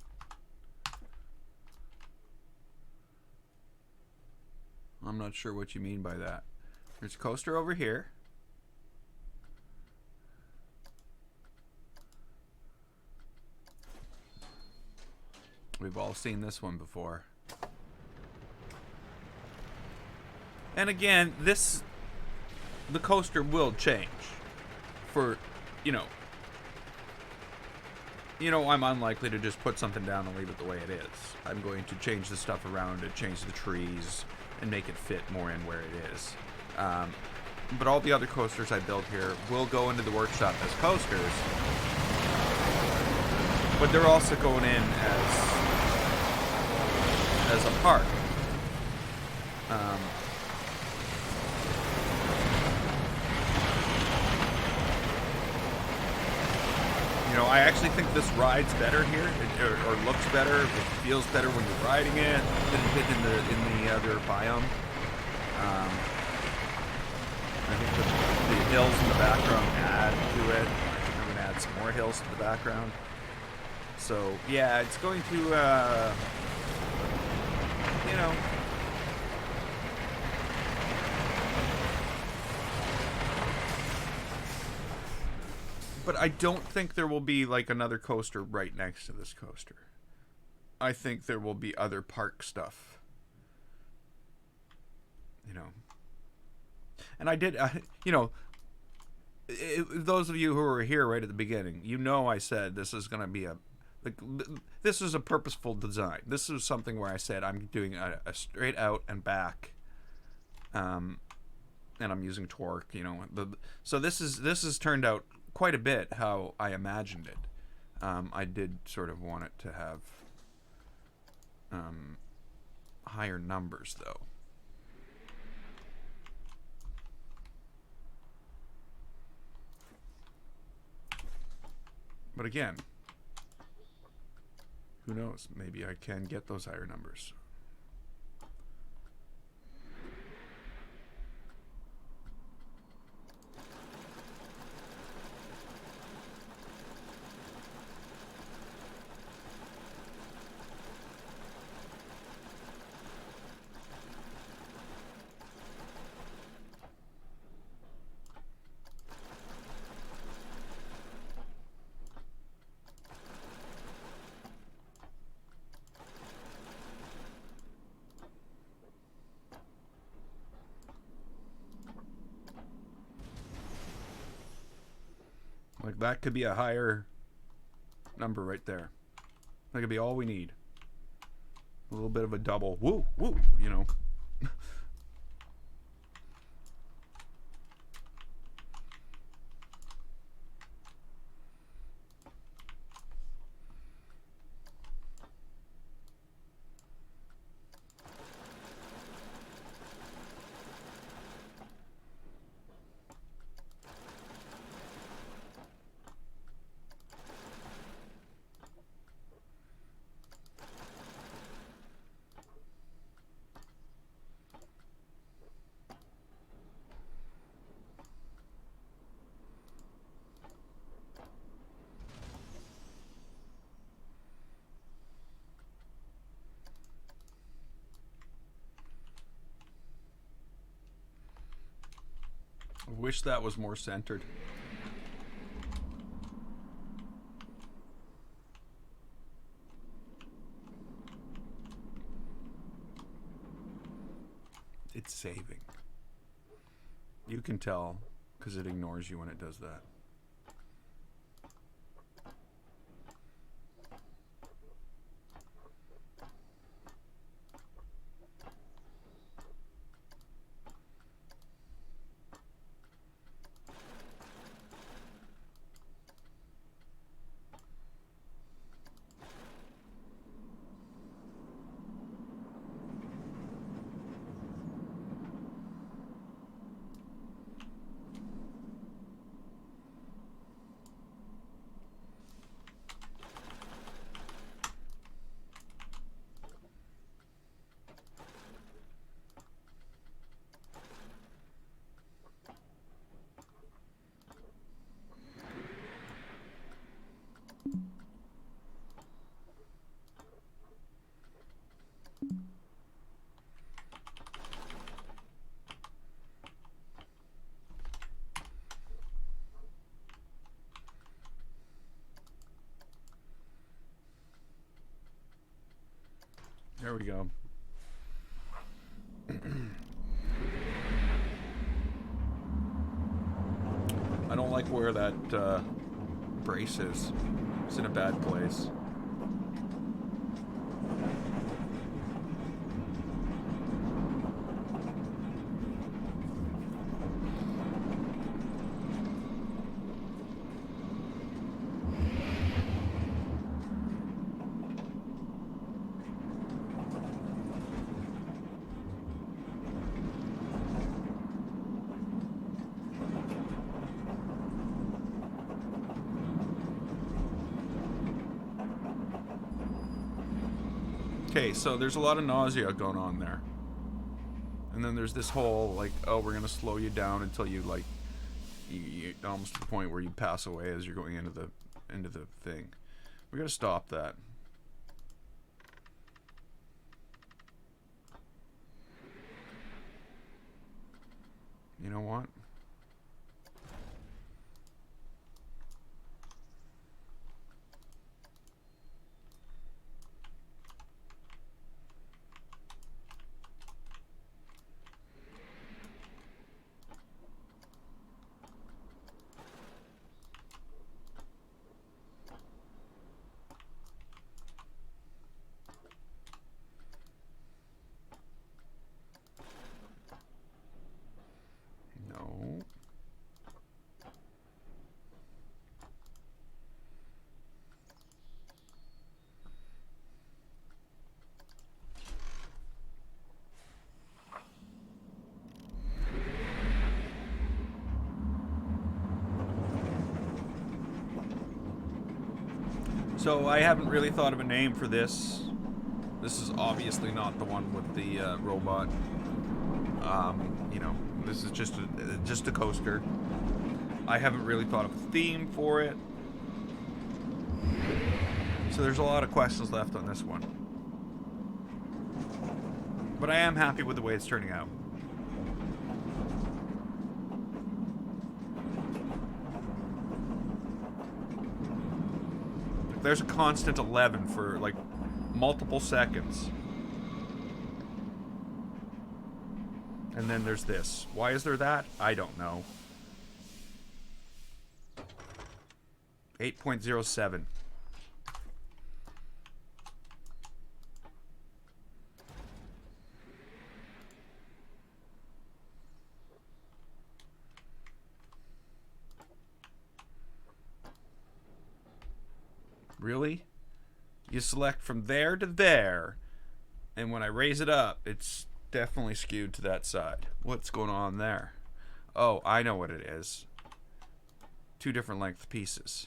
I'm not sure what you mean by that. There's a coaster over here. We've all seen this one before. And again, the coaster will change for, I'm unlikely to just put something down and leave it the way it is. I'm going to change the stuff around it, change the trees, and make it fit more in where it is. But all the other coasters I build here will go into the workshop as coasters, but they're also going in as a park. I actually think this rides better here, or looks better. It feels better when you're riding it than it did in the other biome. I think the hills in the background add to it. I think I'm going to add some more hills to the background. So yeah, it's going to, But I don't think there will be like another coaster right next to this coaster. I think there will be other park stuff. You know. And I did, you know, those of you who were here right at the beginning, you know, I said this is going to be like, this is a purposeful design. This is something where I said I'm doing a straight out and back, and I'm using torque. You know, so this has turned out quite a bit how I imagined it. I did sort of want it to have higher numbers, though. But again, who knows? Maybe I can get those higher numbers. Like that could be a higher number right there. That could be all we need. A little bit of a double. Woo, woo, you know. I wish that was more centered. It's saving. You can tell because it ignores you when it does that. There we go. I don't like where that brace is. It's in a bad place. Okay, so there's a lot of nausea going on there. And then there's this whole, like, oh, we're going to slow you down until you, like, you almost to the point where you pass away as you're going into the thing. We got to stop that. You know what? So I haven't really thought of a name for this. This is obviously not the one with the robot. You know, this is just a coaster. I haven't really thought of a theme for it. So there's a lot of questions left on this one. But I am happy with the way it's turning out. There's a constant 11 for like multiple seconds. And then there's this. Why is there that? I don't know. 8.07. Really? You select from there to there, and when I raise it up, it's definitely skewed to that side. What's going on there? Oh, I know what it is. Two different length pieces.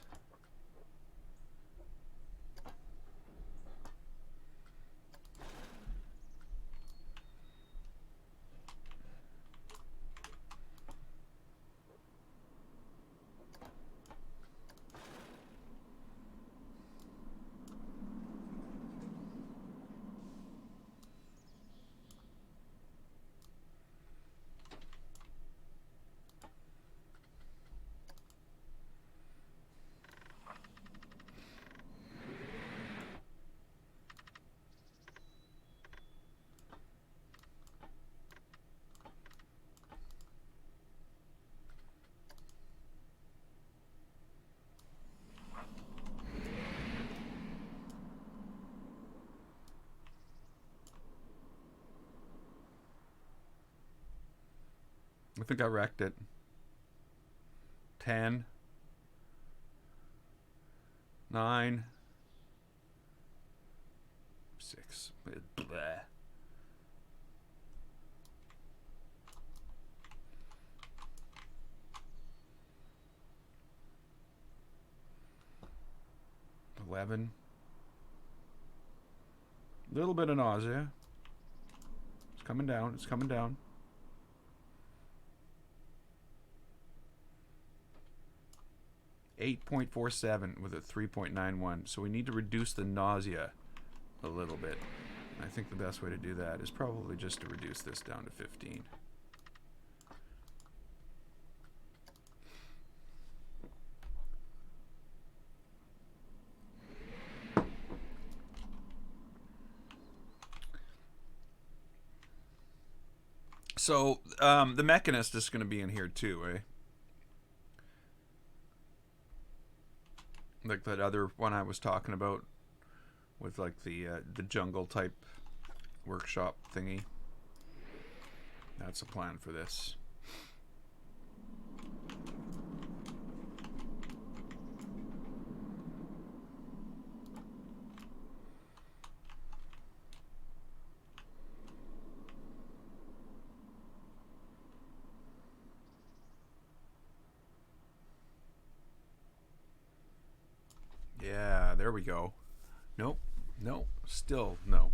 I think I wrecked it. 10. 9. 6. Bleh. 11. Little bit of nausea. It's coming down. It's coming down. 8.47 with a 3.91. So we need to reduce the nausea a little bit. I think the best way to do that is probably just to reduce this down to 15. So the Mechanist is going to be in here too, eh? Like that other one I was talking about with like the jungle type workshop thingy. That's a plan for this. Yeah, there we go. Nope. Nope. Still no.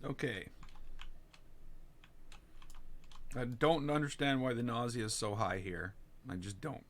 Okay. I don't understand why the nausea is so high here. I just don't.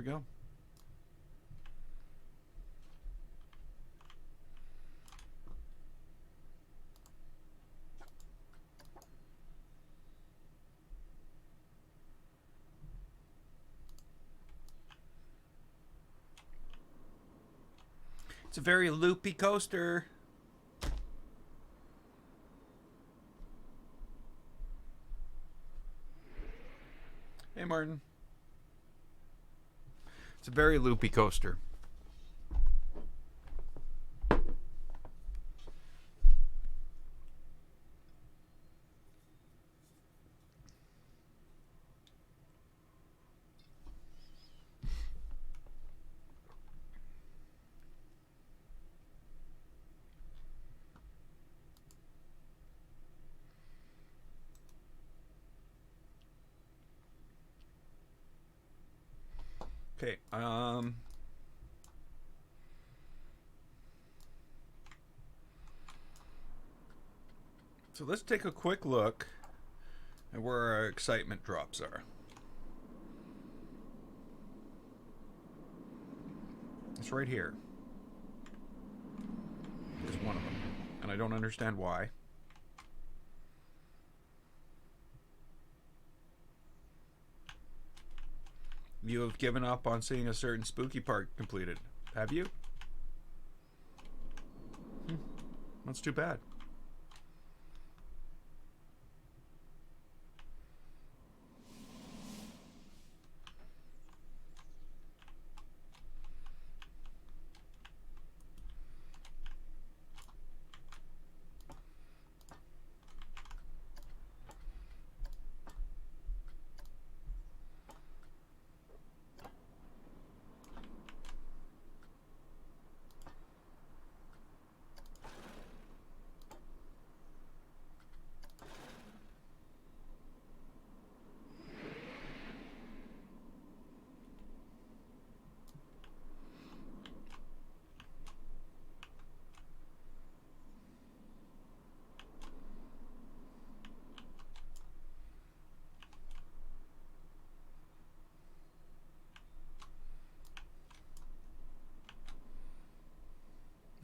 we go. It's a very loopy coaster. Hey, Martin. It's a very loopy coaster. Okay, so let's take a quick look at where our excitement drops are. It's right here. It's one of them, and I don't understand why. You have given up on seeing a certain spooky part completed, have you? That's too bad.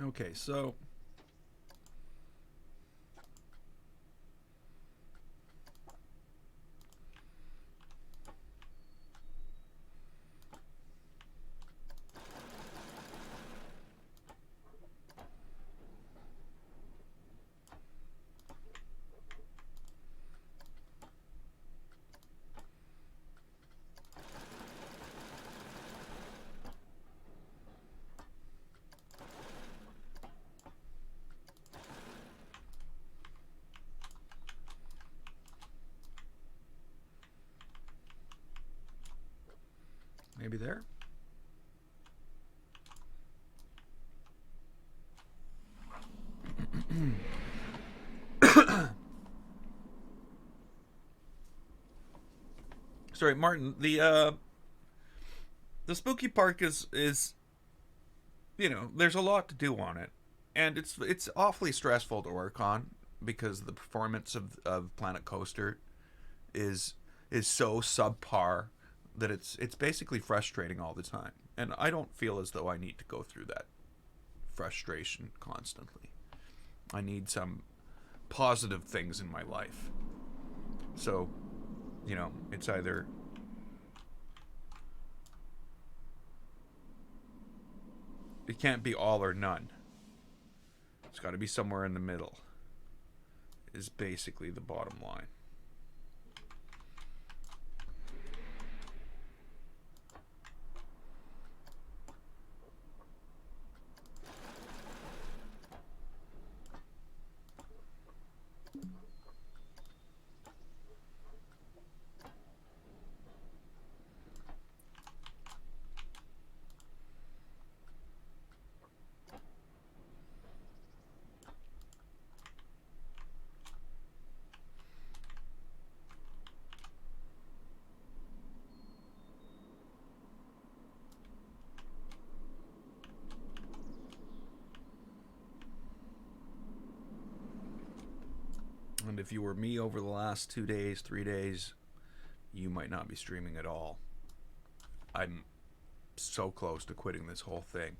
Okay, so maybe there. Sorry, Martin. The spooky park is there's a lot to do on it, and it's awfully stressful to work on because the performance of Planet Coaster is so subpar that it's basically frustrating all the time, and I don't feel as though I need to go through that frustration constantly. I need some positive things in my life. So, it's either it can't be all or none. It's got to be somewhere in the middle. Is basically the bottom line. And if you were me over the last 2 days, 3 days, you might not be streaming at all. I'm so close to quitting this whole thing.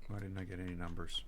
Why didn't I get any numbers?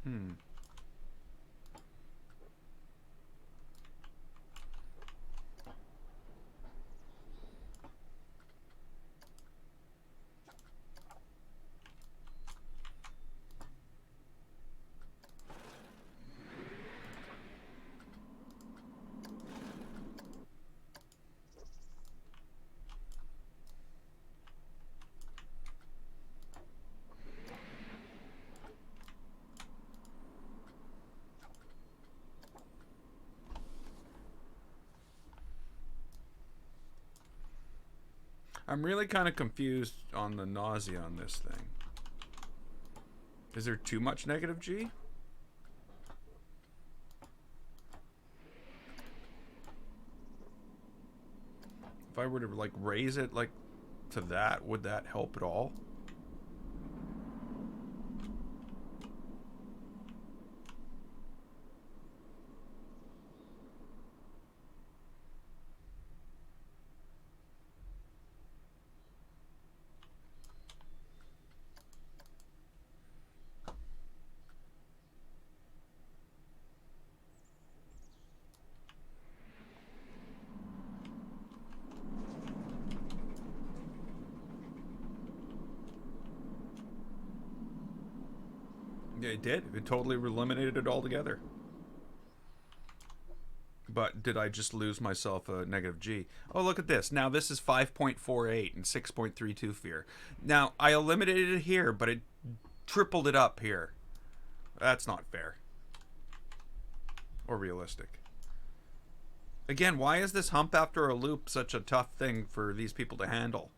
Hmm. I'm really kind of confused on the nausea on this thing. Is there too much negative G? If I were to like raise it like to that, would that help at all? Yeah, it did. It totally eliminated it altogether. But did I just lose myself a negative G? Oh, look at this. Now this is 5.48 and 6.32 fear. Now, I eliminated it here, but it tripled it up here. That's not fair. Or realistic. Again, why is this hump after a loop such a tough thing for these people to handle?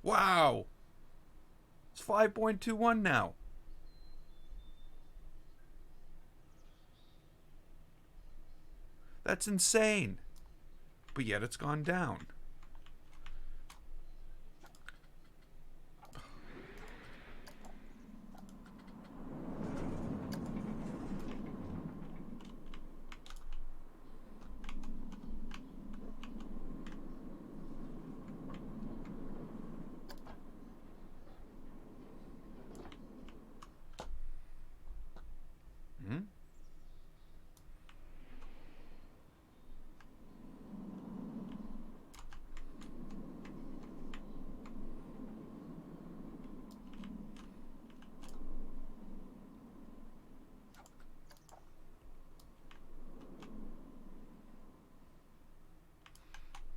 Wow! It's 5.21 now. That's insane. But yet it's gone down. Hmm?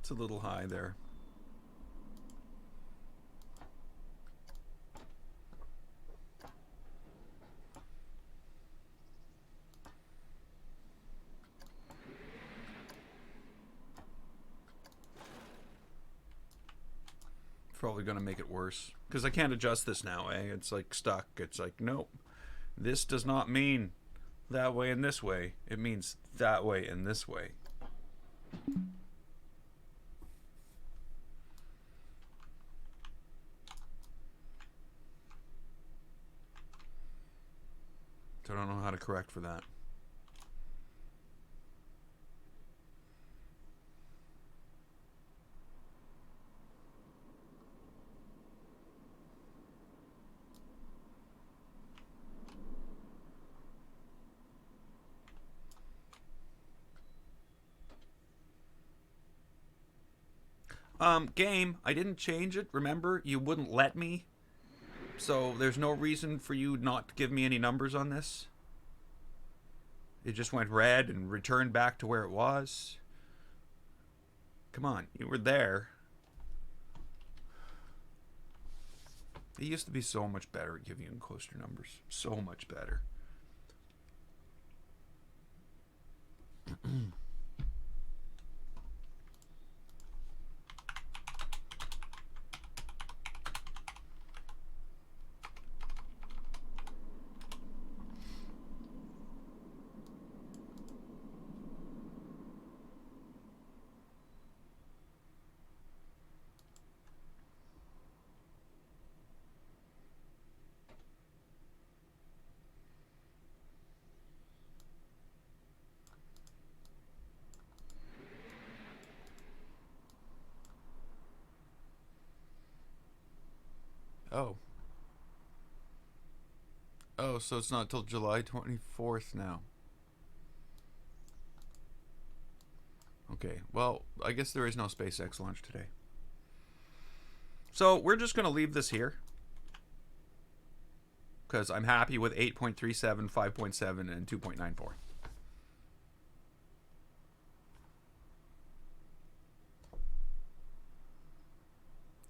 It's a little high there. Probably going to make it worse. Because I can't adjust this now, eh? It's like stuck. It's like, nope. This does not mean that way and this way. It means that way and this way. So I don't know how to correct for that. Game, I didn't change it. Remember, you wouldn't let me. So there's no reason for you not to give me any numbers on this. It just went red and returned back to where it was. Come on, you were there. It used to be so much better at giving you coaster numbers. So much better. Oh. Oh, so it's not till July 24th now. Okay, well, I guess there is no SpaceX launch today. So we're just going to leave this here. Because I'm happy with 8.37, 5.7, and 2.94.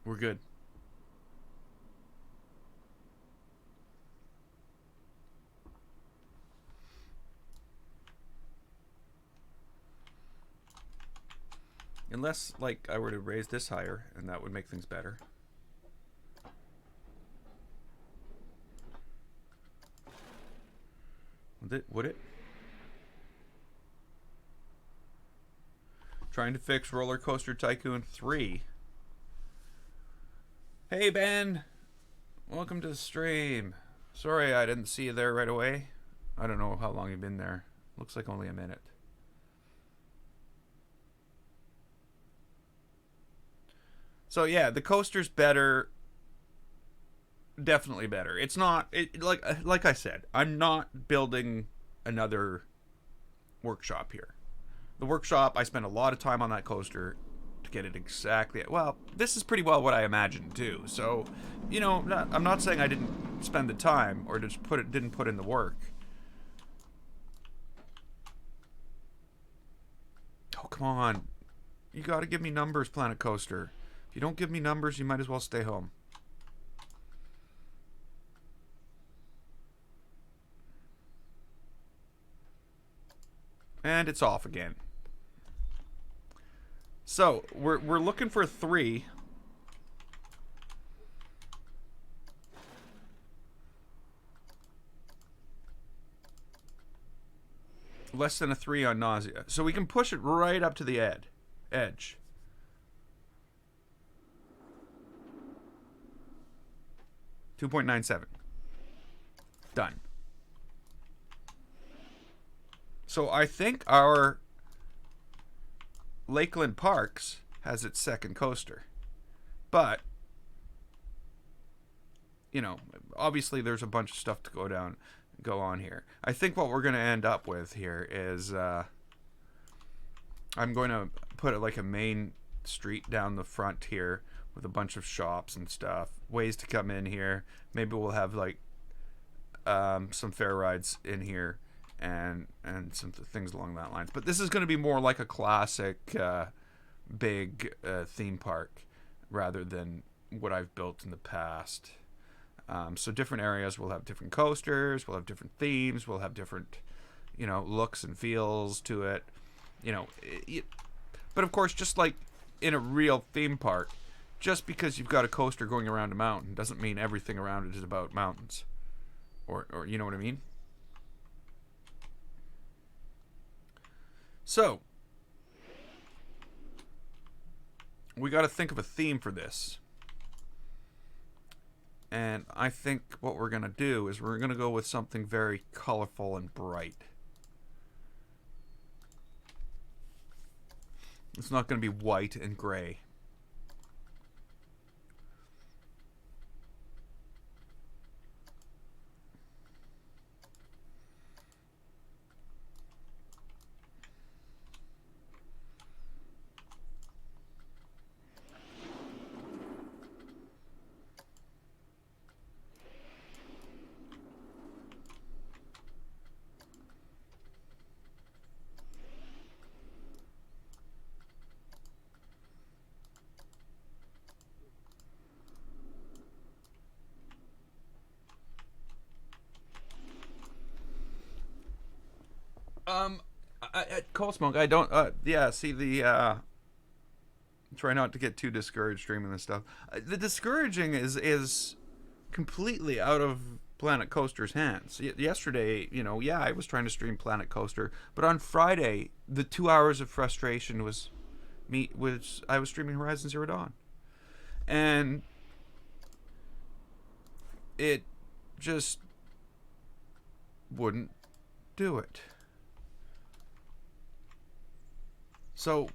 We're good. Unless, like, I were to raise this higher, and that would make things better. Would it? Trying to fix Roller Coaster Tycoon 3. Hey, Ben! Welcome to the stream. Sorry I didn't see you there right away. I don't know how long you've been there. Looks like only a minute. So yeah, the coaster's better. Definitely better. It's not like I said, I'm not building another workshop here. The workshop, I spent a lot of time on that coaster to get it exactly. Well, this is pretty well what I imagined too. So, you know, I'm not saying I didn't spend the time or just didn't put in the work. Oh, come on. You got to give me numbers, Planet Coaster. If you don't give me numbers, you might as well stay home. And it's off again. So, we're looking for 3. Less than a 3 on nausea. So we can push it right up to the edge. $2.97. Done. So I think our Lakeland Parks has its second coaster. But, you know, obviously there's a bunch of stuff to go on here. I think what we're going to end up with here is I'm going to put like a main street down the front here with a bunch of shops and stuff. Ways to come in here. Maybe we'll have like some fair rides in here and some things along that lines. But this is going to be more like a classic big theme park rather than what I've built in the past. So different areas will have different coasters, we'll have different themes, we'll have different, you know, looks and feels to it. You know, but of course, just like in a real theme park, just because you've got a coaster going around a mountain doesn't mean everything around it is about mountains. Or you know what I mean? So, we got to think of a theme for this. And I think what we're going to do is we're going to go with something very colorful and bright. It's not going to be white and gray. At Cold Smoke, I don't. Yeah, see the. Try not to get too discouraged streaming this stuff. The discouraging is completely out of Planet Coaster's hands. Yesterday, yeah, I was trying to stream Planet Coaster, but on Friday, the 2 hours of frustration was I was streaming Horizon Zero Dawn, and it just wouldn't do it. So,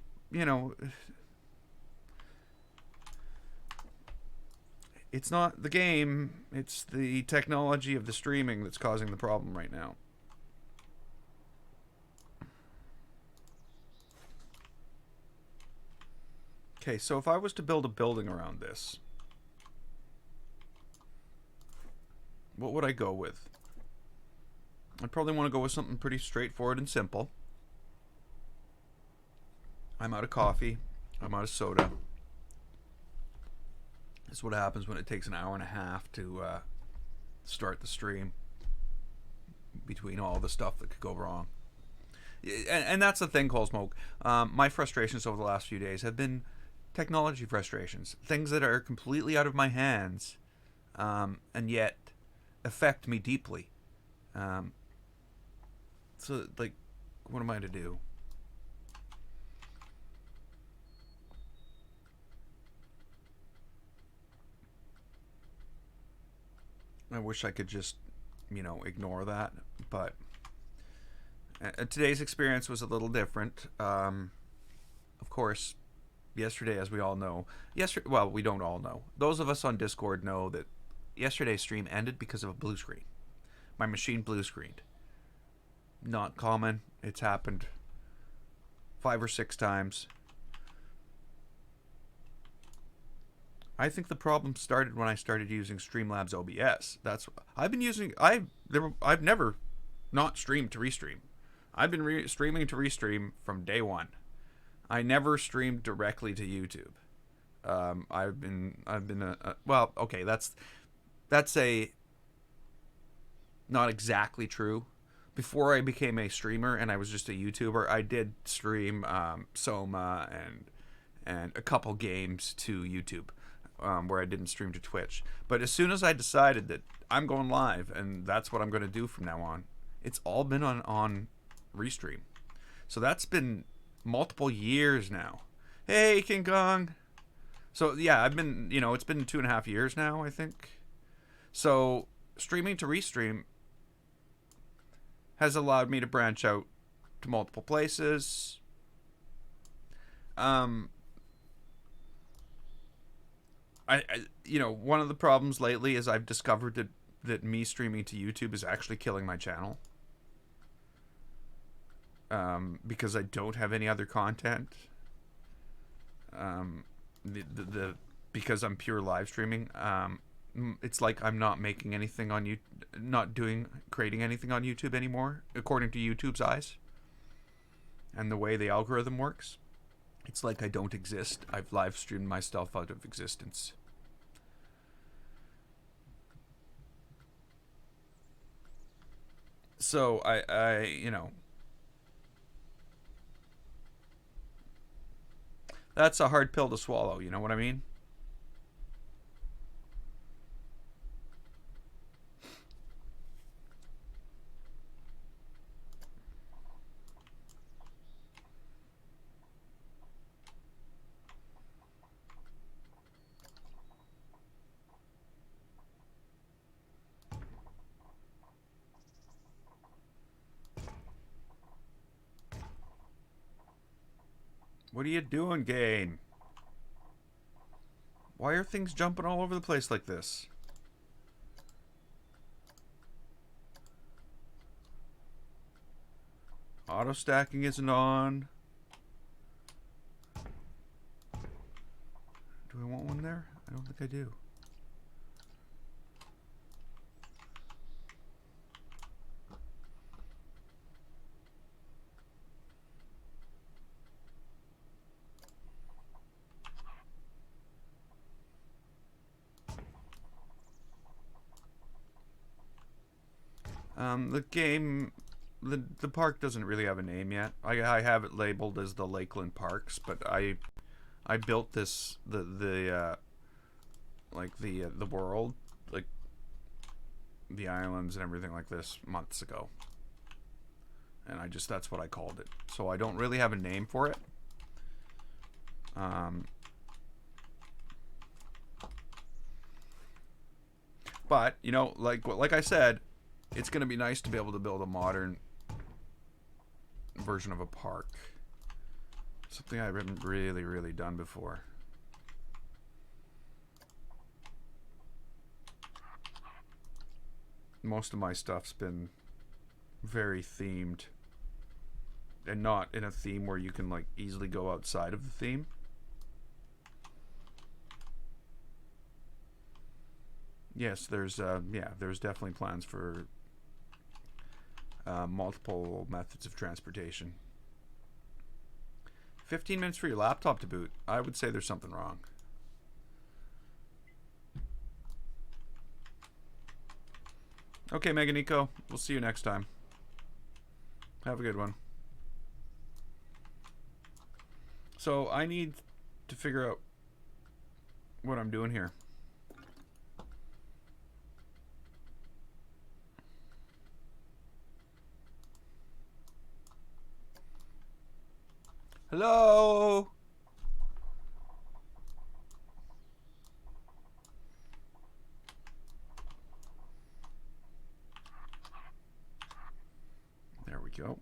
it's not the game, it's the technology of the streaming that's causing the problem right now. Okay, so if I was to build a building around this, what would I go with? I'd probably want to go with something pretty straightforward and simple. I'm out of coffee. I'm out of soda. This is what happens when it takes an hour and a half to start the stream between all the stuff that could go wrong. And that's the thing, Cold Smoke. My frustrations over the last few days have been technology frustrations. Things that are completely out of my hands and yet affect me deeply. So, like, what am I to do? I wish I could just, ignore that. But today's experience was a little different. Of course, yesterday, as we all know, well, we don't all know. Those of us on Discord know that yesterday's stream ended because of a blue screen. My machine blue screened. Not common. It's happened 5 or 6 times. I think the problem started when I started using Streamlabs OBS. I've never not streamed to restream. I've been streaming to restream from day one. I never streamed directly to YouTube. I've been well, okay, that's a not exactly true. Before I became a streamer and I was just a YouTuber, I did stream Soma and a couple games to YouTube. Where I didn't stream to Twitch. But as soon as I decided that I'm going live and that's what I'm going to do from now on, it's all been on Restream. So that's been multiple years now. Hey, King Kong. So yeah, I've been, it's been 2.5 years now, I think. So streaming to Restream has allowed me to branch out to multiple places. One of the problems lately is I've discovered that me streaming to YouTube is actually killing my channel. Because I don't have any other content. Because I'm pure live streaming. It's like I'm not making anything on creating anything on YouTube anymore, according to YouTube's eyes. And the way the algorithm works. It's like I don't exist. I've live streamed myself out of existence. So that's a hard pill to swallow, you know what I mean? What are you doing, game? Why are things jumping all over the place like this? Auto stacking isn't on. Do I want one there? I don't think I do. The game the park doesn't really have a name yet. I have it labeled as the Lakeland Parks, but I built this the like the world, like the islands and everything like this months ago, and that's what I called it. So I don't really have a name for it. But you know, like I said, it's going to be nice to be able to build a modern version of a park. Something I haven't really done before. Most of my stuff's been very themed, and not in a theme where you can like easily go outside of the theme. Yes, there's definitely plans for multiple methods of transportation. 15 minutes for your laptop to boot. I would say there's something wrong. Okay, Meganico. We'll see you next time. Have a good one. So I need to figure out what I'm doing here. Hello? There we go.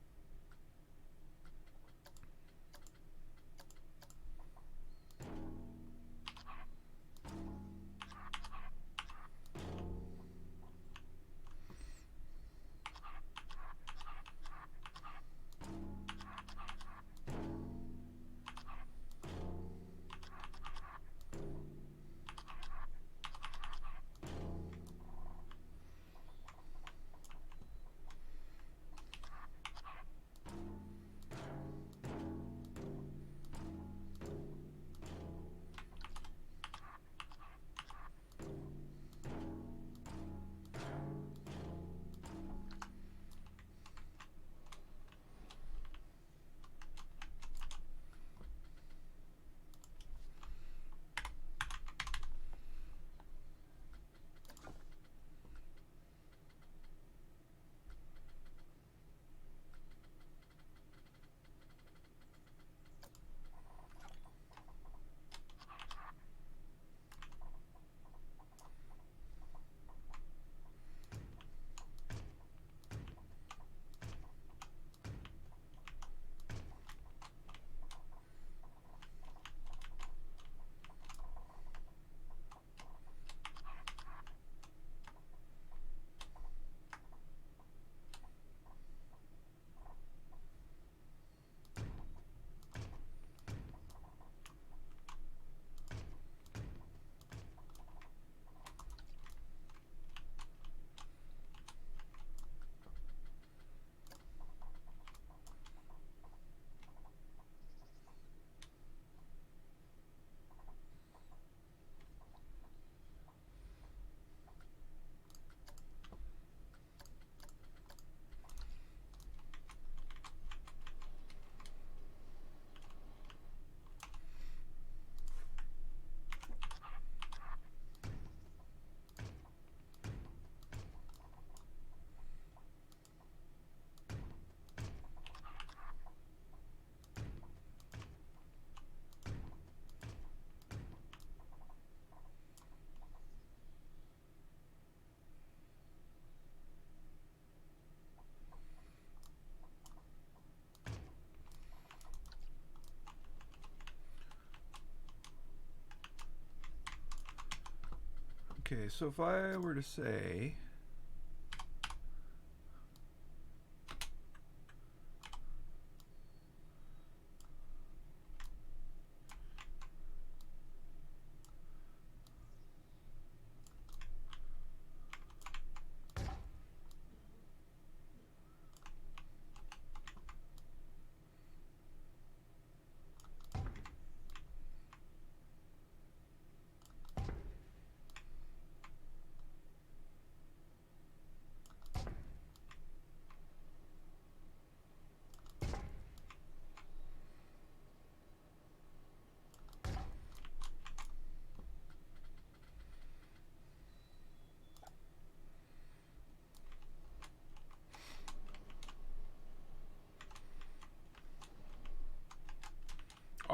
Okay, so if I were to say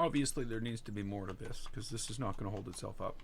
Obviously, there needs to be more to this, because this is not going to hold itself up.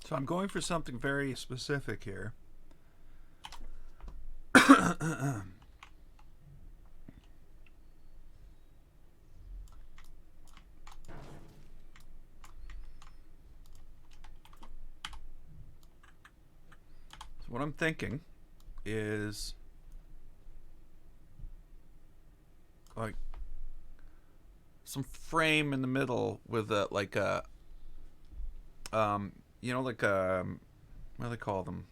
So I'm going for something very specific here. So what I'm thinking is like some frame in the middle with a like a like what do they call them?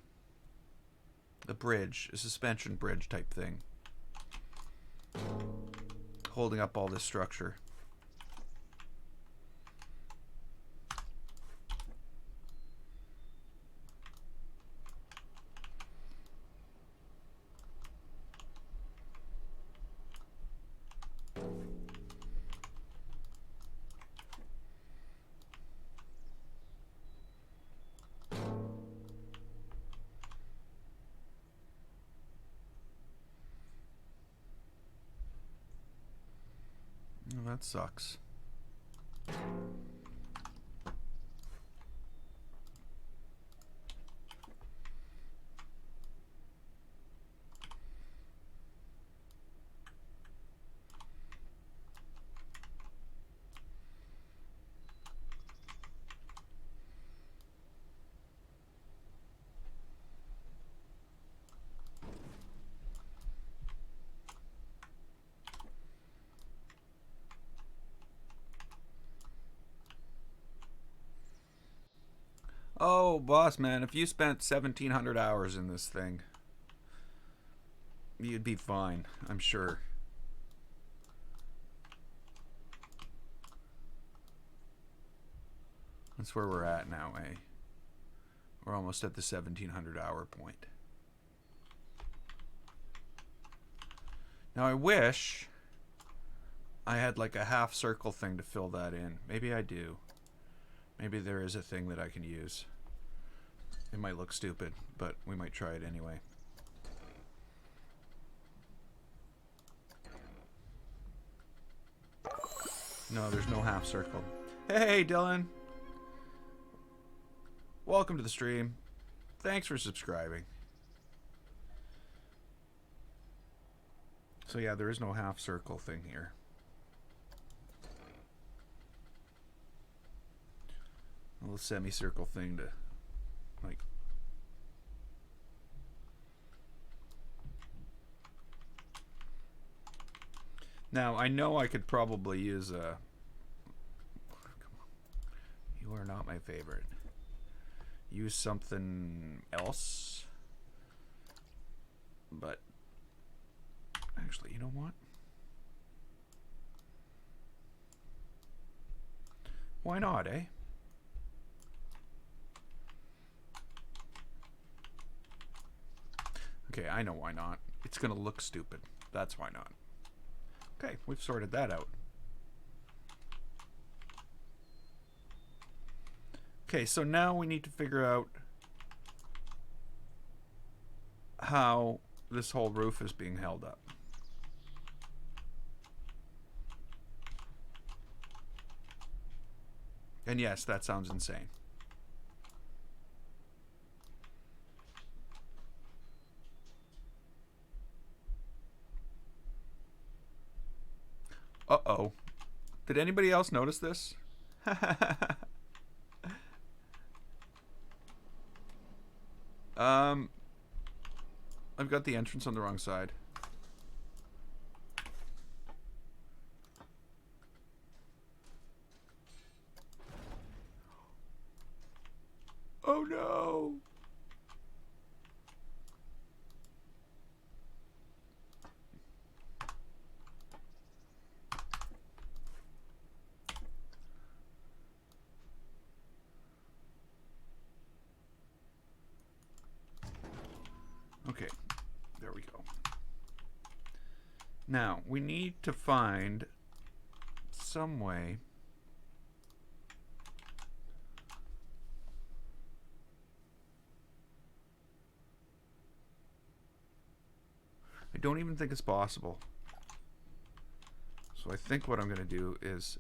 The bridge, a suspension bridge type thing, holding up all this structure. Oh, that sucks. Oh, boss man, if you spent 1,700 hours in this thing, you'd be fine, I'm sure. That's where we're at now, eh? We're almost at the 1,700 hour point. Now I wish I had like a half circle thing to fill that in. Maybe I do. Maybe there is a thing that I can use. It might look stupid, but we might try it anyway. No, there's no half circle. Hey, Dylan! Welcome to the stream. Thanks for subscribing. So yeah, there is no half circle thing here. A little semicircle thing to, like... Now, I know I could probably use a... Come on. You are not my favorite. Use something else. But... Actually, you know what? Why not, eh? Okay, I know why not. It's gonna look stupid. That's why not. Okay, we've sorted that out. Okay, so now we need to figure out how this whole roof is being held up. And yes, that sounds insane. Uh-oh. Did anybody else notice this? I've got the entrance on the wrong side. Oh no! Okay, there we go. Now, we need to find some way I don't even think it's possible. So I think what I'm going to do is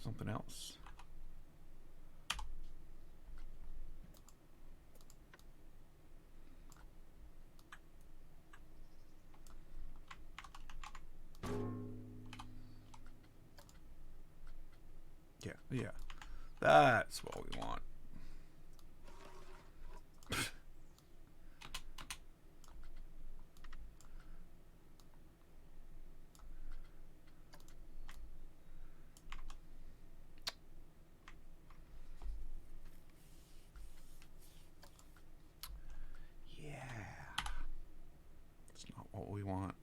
something else. Yeah. That's what we want. Yeah. It's not what we want.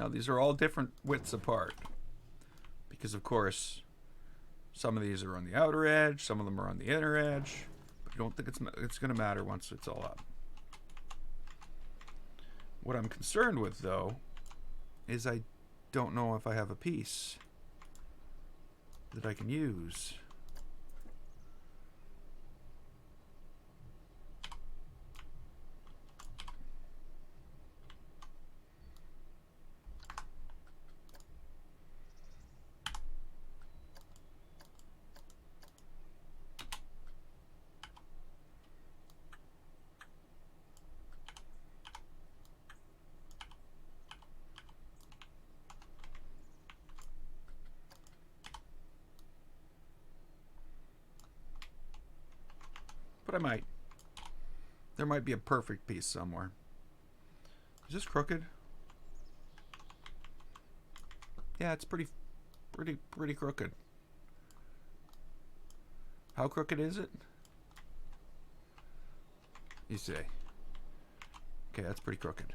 Now these are all different widths apart because of course some of these are on the outer edge, some of them are on the inner edge, but I don't think it's going to matter once it's all up. What I'm concerned with though is I don't know if I have a piece that I can use. But I might. There might be a perfect piece somewhere. Is this crooked? Yeah, it's pretty crooked. How crooked is it? You say. Okay, that's pretty crooked.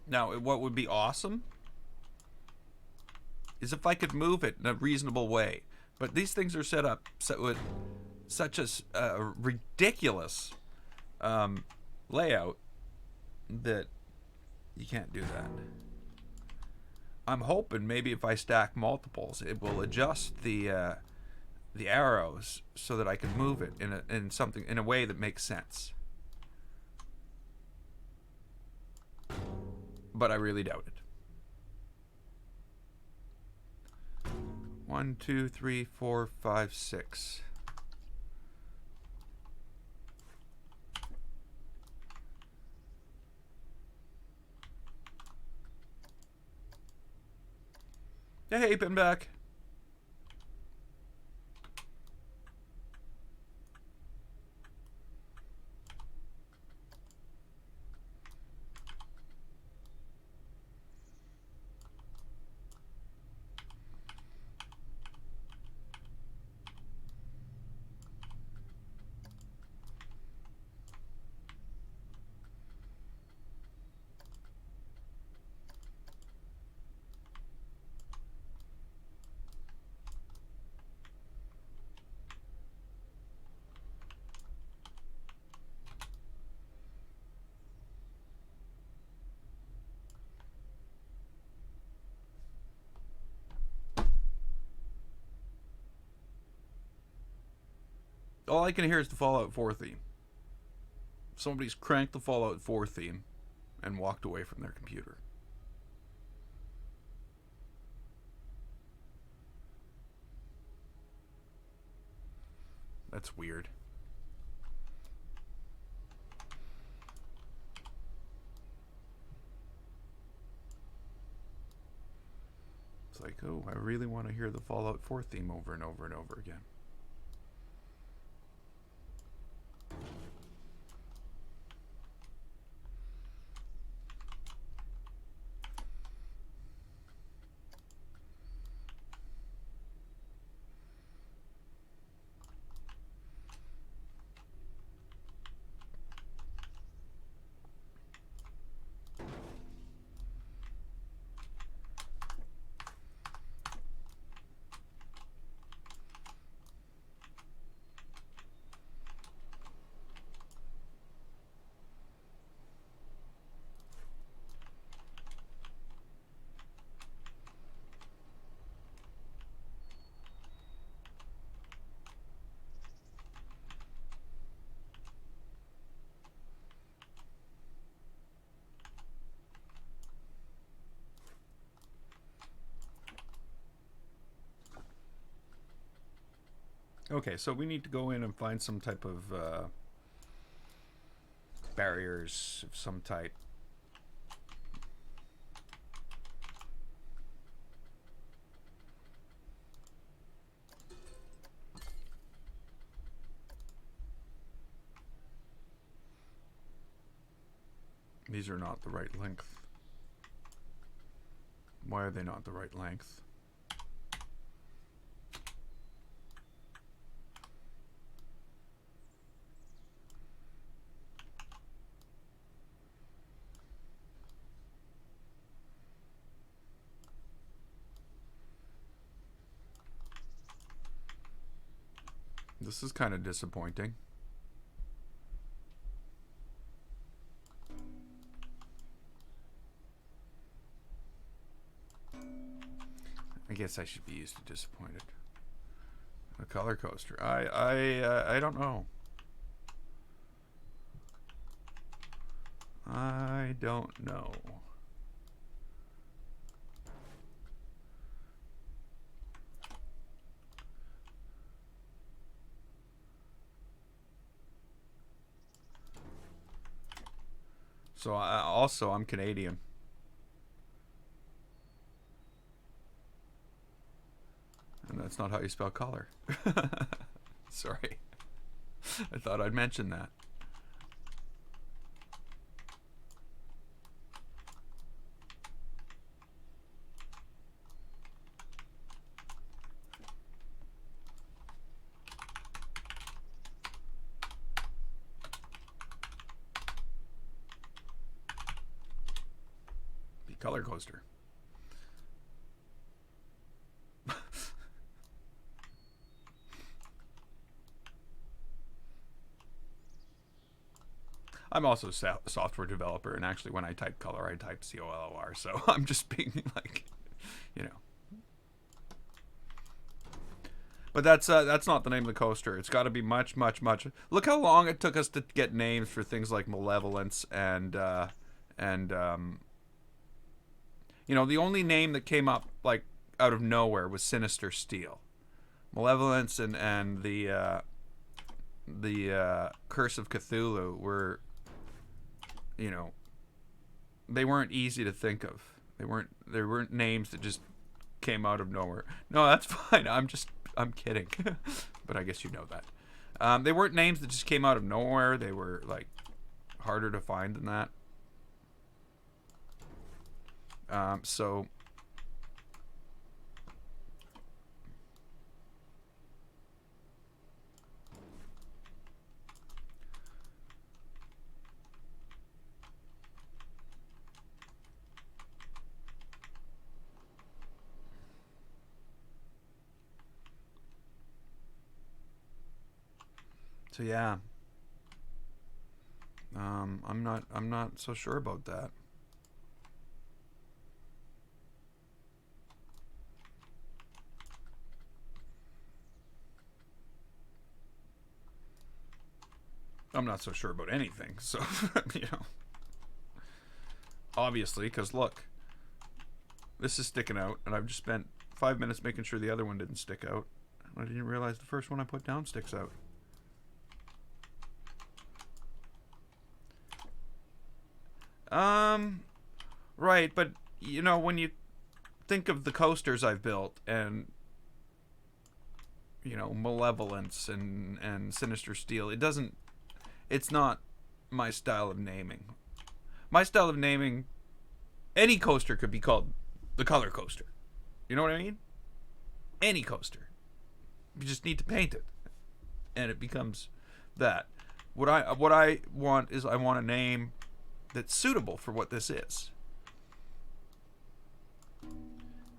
Now, what would be awesome is if I could move it in a reasonable way. But these things are set up with such a ridiculous layout that you can't do that. I'm hoping maybe if I stack multiples, it will adjust the arrows so that I can move it in a way that makes sense. But I really doubt it. 1, 2, 3, 4, 5, 6. Hey, been back. All I can hear is the Fallout 4 theme. Somebody's cranked the Fallout 4 theme and walked away from their computer. That's weird. It's like, oh, I really want to hear the Fallout 4 theme over and over and over again. Okay, so we need to go in and find some type of barriers of some type. These are not the right length. Why are they not the right length? This is kind of disappointing. I guess I should be used to disappointed. A color coaster. I don't know. I don't know. So also I'm Canadian. And that's not how you spell color. Sorry. I thought I'd mention that. Be color coaster. I'm also a software developer, and actually when I type color, I type COLOR, so I'm just being like, you know. But that's not the name of the coaster. It's got to be much, much, much. Look how long it took us to get names for things like Malevolence and you know, the only name that came up like out of nowhere was Sinister Steel. Malevolence and the Curse of Cthulhu were, you know, they weren't easy to think of. There weren't names that just came out of nowhere. No, that's fine. I'm kidding. But I guess you know that. They weren't names that just came out of nowhere. They were like harder to find than that. So yeah. I'm not so sure about that. I'm not so sure about anything. So, you know, obviously, because look, this is sticking out, and I've just spent 5 minutes making sure the other one didn't stick out. I didn't realize the first one I put down sticks out. Right, but you know, when you think of the coasters I've built and, you know, Malevolence and Sinister Steel, it's not my style of naming. My style of naming, any coaster could be called the color coaster. You know what I mean? Any coaster. You just need to paint it, and it becomes that. What I want is I want a name that's suitable for what this is.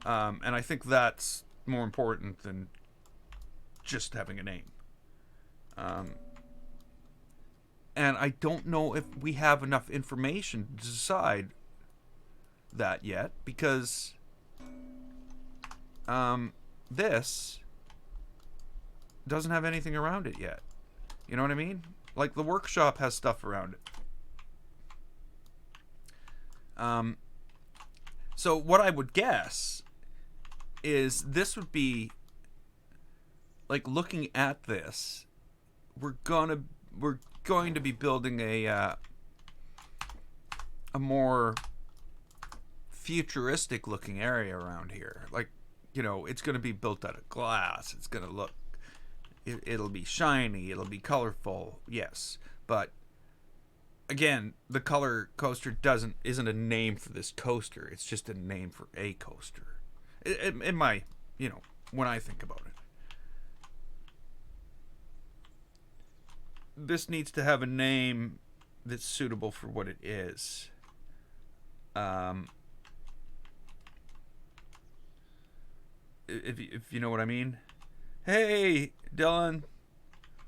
And I think that's more important than just having a name. And I don't know if we have enough information to decide that yet, because this doesn't have anything around it yet. You know what I mean? Like, the workshop has stuff around it. So what I would guess is this would be like, looking at this, we're going to be building a more futuristic looking area around here. Like, you know, it's going to be built out of glass. It's going to look, it'll be shiny, it'll be colorful, yes, but again, the color coaster isn't a name for this coaster. It's just a name for a coaster. In my, when I think about it, this needs to have a name that's suitable for what it is. If you know what I mean. Hey, Dylan,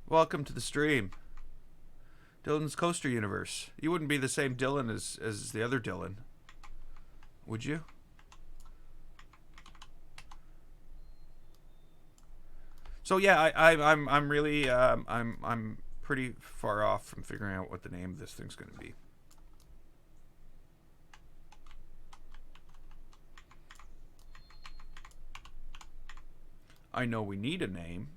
welcome to the stream. Dylan's Coaster Universe. You wouldn't be the same Dylan as the other Dylan, would you? So yeah, I'm really I'm pretty far off from figuring out what the name of this thing's going to be. I know we need a name.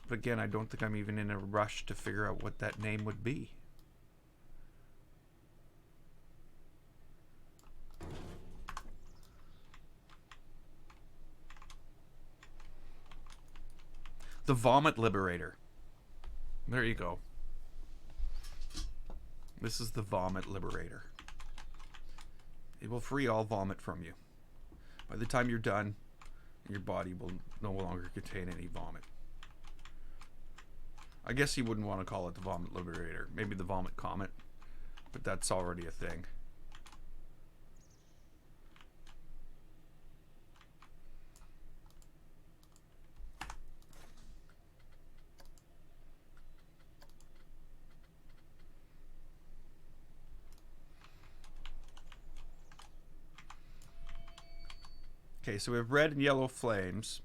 But again, I don't think I'm even in a rush to figure out what that name would be. The Vomit Liberator. There you go. This is the Vomit Liberator. It will free all vomit from you. By the time you're done, your body will no longer contain any vomit. I guess you wouldn't want to call it the Vomit Liberator. Maybe the Vomit Comet. But that's already a thing. Okay, so we have red and yellow flames.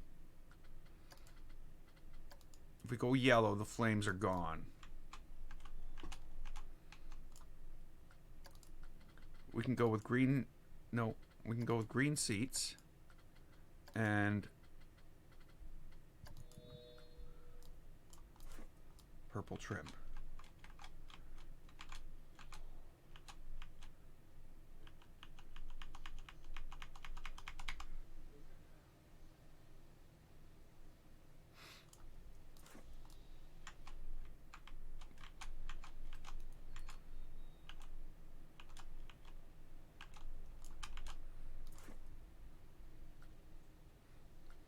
If we go yellow, the flames are gone. We can go with green. No, we can go with green seats. And purple trim.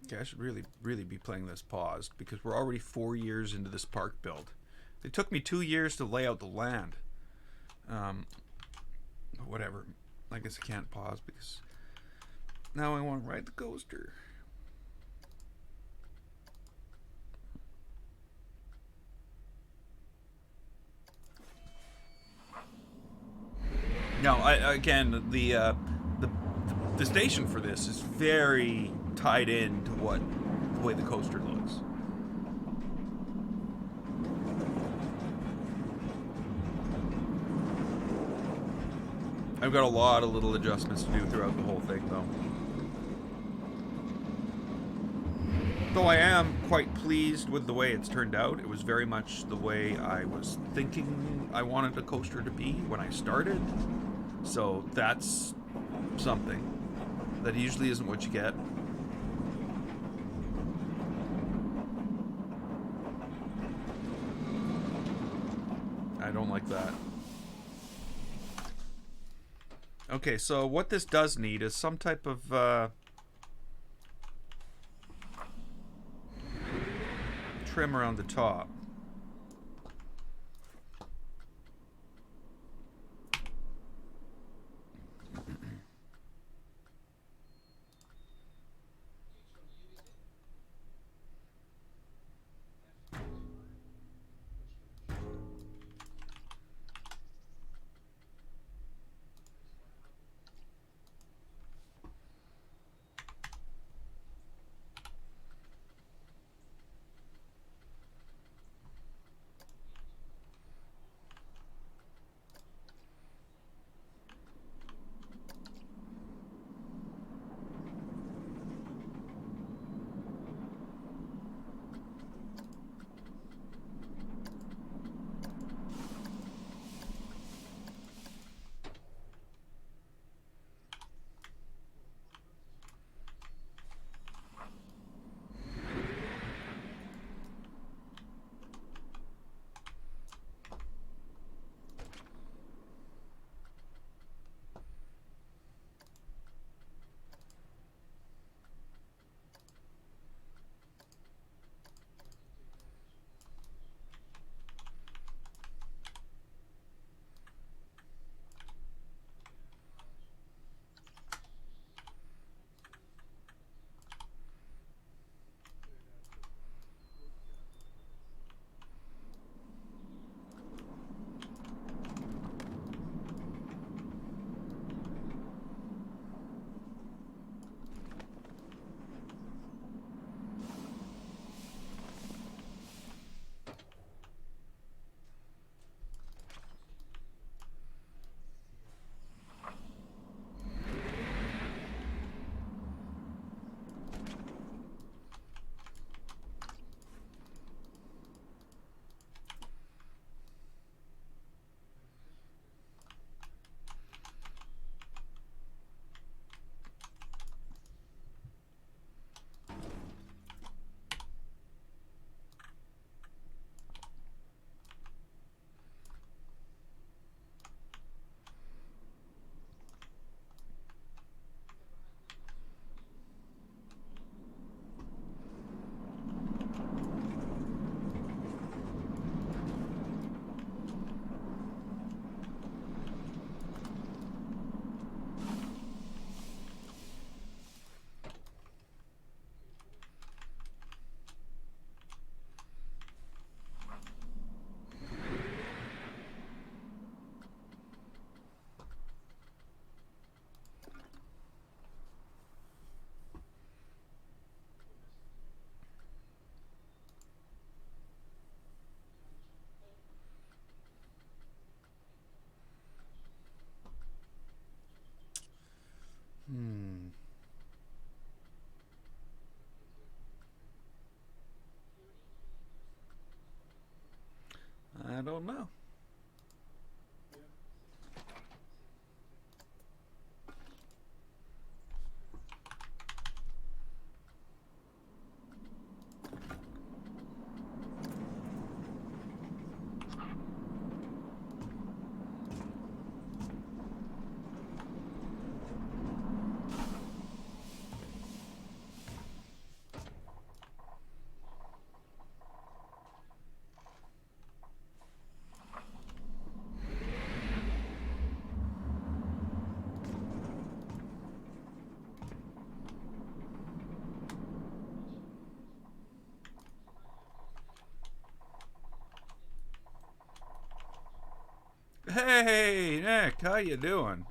Okay, I should really be playing this paused because we're already 4 years into this park build. It took me 2 years to lay out the land. Whatever. I guess I can't pause because now I want to ride the coaster. Now, again, the station for this is very tied in to the way the coaster looks. I've got a lot of little adjustments to do throughout the whole thing, though. Though I am quite pleased with the way it's turned out. It was very much the way I was thinking I wanted a coaster to be when I started. So that's something. That usually isn't what you get. I don't like that. Okay, so what this does need is some type of trim around the top. don't know. Hey, Nick, how you doing?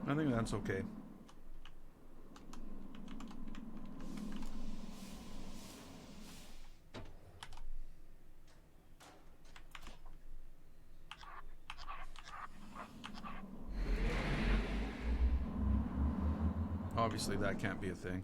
I think that's okay. Obviously, that can't be a thing.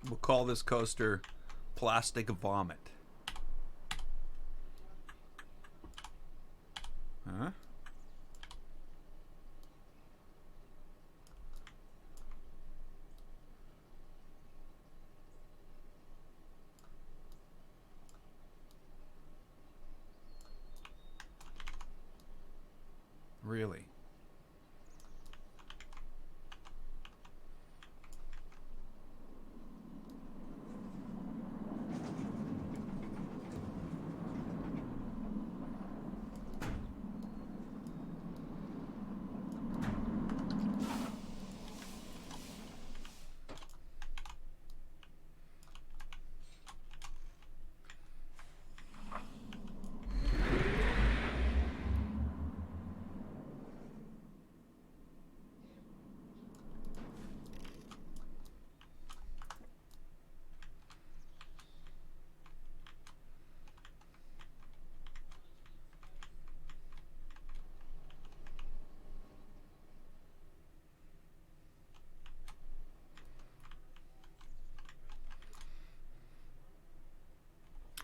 We'll call this coaster Plastic Vomit. Huh? Really?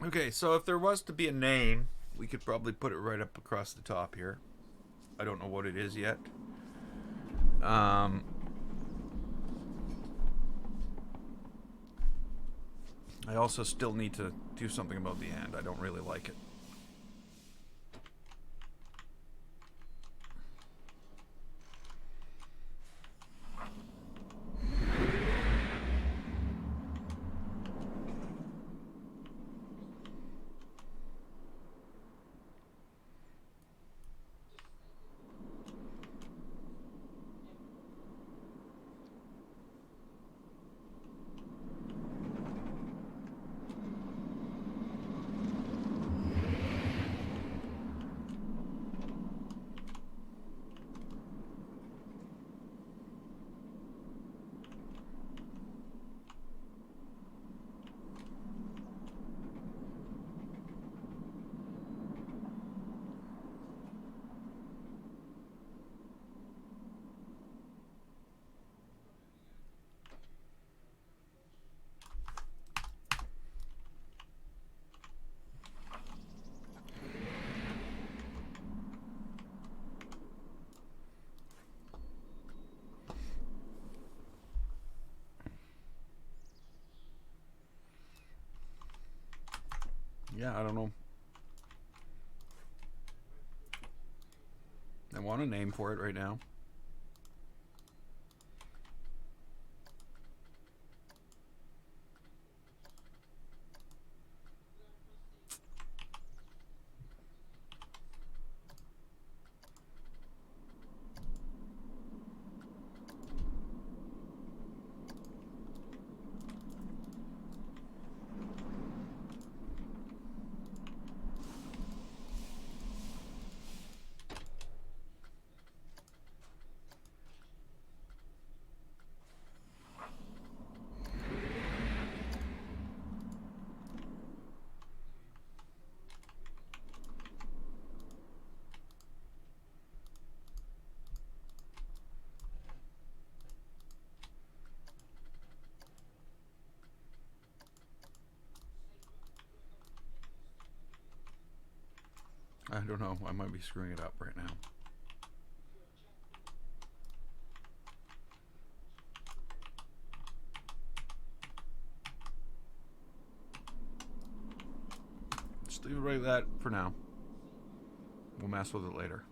Okay, so if there was to be a name, we could probably put it right up across the top here. I don't know what it is yet. I also still need to do something about the end. I don't really like it. Yeah, I don't know. I want a name for it right now. I don't know. I might be screwing it up right now. Just leave it like that for now. We'll mess with it later.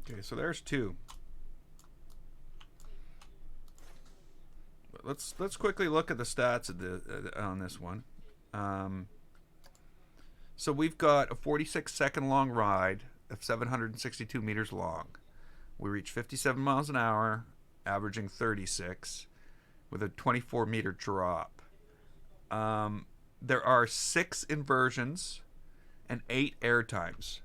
Okay, so there's two. Let's quickly look at the stats of on this one. So we've got a 46-second long ride of 762 meters long. We reached 57 miles an hour, averaging 36, with a 24-meter drop. There are 6 inversions and 8 air times,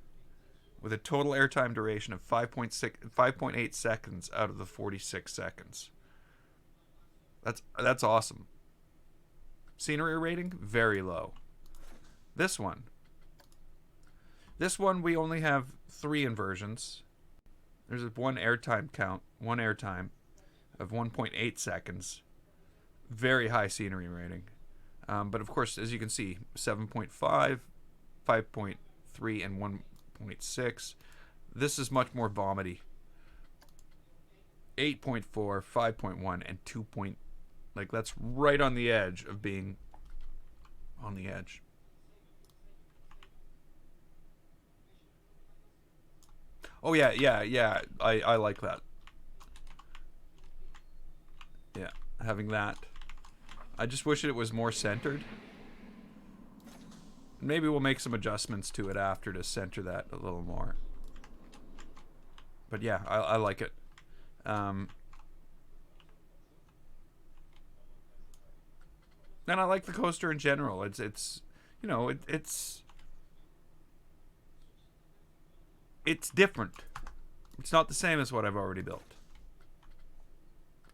with a total airtime duration of 5.8 seconds out of the 46 seconds. That's awesome. Scenery rating, very low. This one we only have 3 inversions. There's one airtime of 1.8 seconds. Very high scenery rating. But of course, as you can see, 7.5, 5.3, and 1.6. This is much more vomity. 8.4, 5.1, and 2. Like, that's right on the edge of being on the edge. Oh yeah. I like that. Yeah, having that. I just wish it was more centered. Maybe we'll make some adjustments to it after to center that a little more. But yeah, I like it. And I like the coaster in general. It's you know, it's different. It's not the same as what I've already built.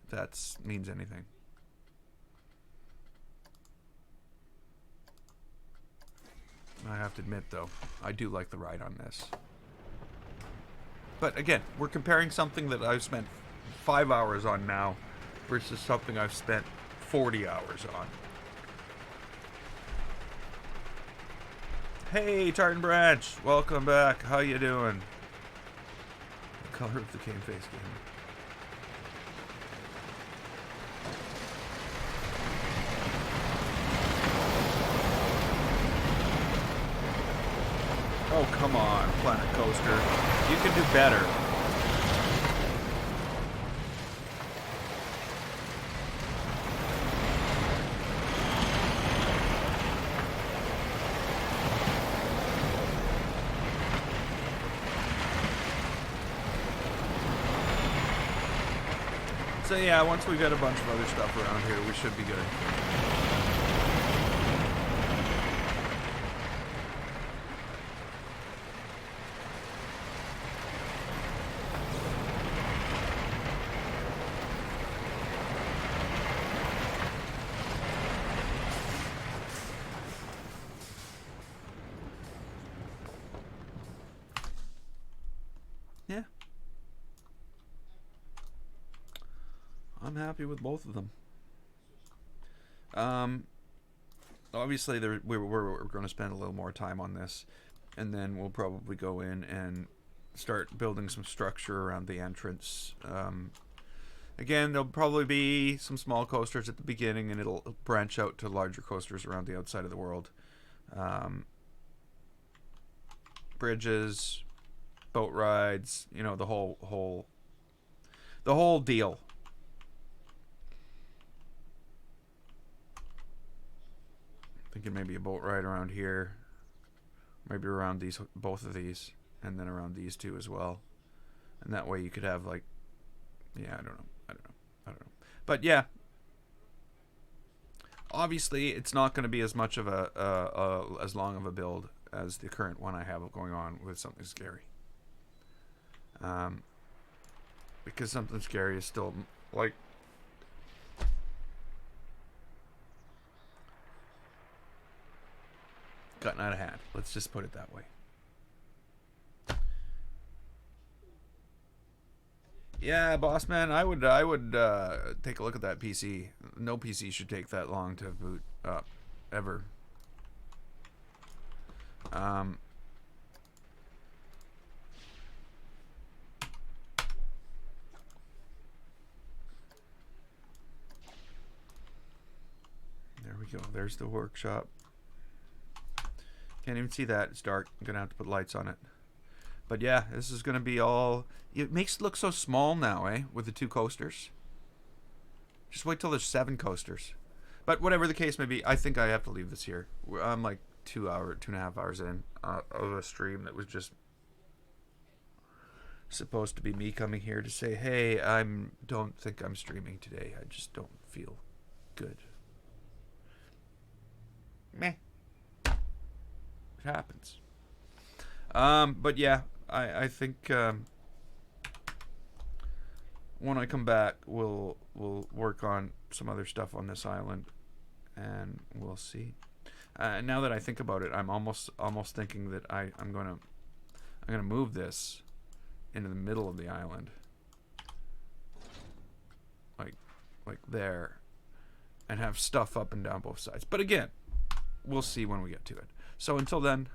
If that means anything. I have to admit, though, I do like the ride on this. But again, we're comparing something that I've spent 5 hours on now versus something I've spent 40 hours on. Hey, Tartan Branch, welcome back. How you doing? The color of the Cane Face game. Oh, come on, Planet Coaster. You can do better. So yeah, once we've got a bunch of other stuff around here, we should be good. I'm happy with both of them. Obviously, we're going to spend a little more time on this, and then we'll probably go in and start building some structure around the entrance. Again, there'll probably be some small coasters at the beginning, and it'll branch out to larger coasters around the outside of the world. Bridges, boat rides, you know, the whole deal. Thinking maybe a boat ride around here, maybe around both of these, and then around these two as well. And that way you could have like, yeah, I don't know. But yeah, obviously it's not going to be as much of as long of a build as the current one I have going on with Something Scary. Because Something Scary is still like, gotten out of hand. Let's just put it that way. Yeah, boss man, I would take a look at that PC. No PC should take that long to boot up, ever. There we go. There's the workshop. Can't even see that. It's dark. I'm gonna have to put lights on it. But yeah, this is gonna be all. It makes it look so small now, eh? With the 2 coasters. Just wait till there's 7 coasters. But whatever the case may be, I think I have to leave this here. I'm like 2.5 hours in of a stream that was just supposed to be me coming here to say, hey, don't think I'm streaming today. I just don't feel good. Meh. It happens. But yeah, I think when I come back, we'll work on some other stuff on this island, and we'll see. Now that I think about it, I'm almost thinking that I'm gonna move this into the middle of the island, like there, and have stuff up and down both sides. But again, we'll see when we get to it. So until then,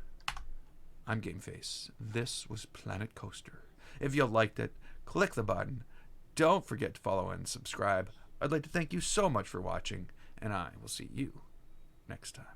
I'm GameFace. This was Planet Coaster. If you liked it, click the button. Don't forget to follow and subscribe. I'd like to thank you so much for watching, and I will see you next time.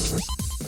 Thank you.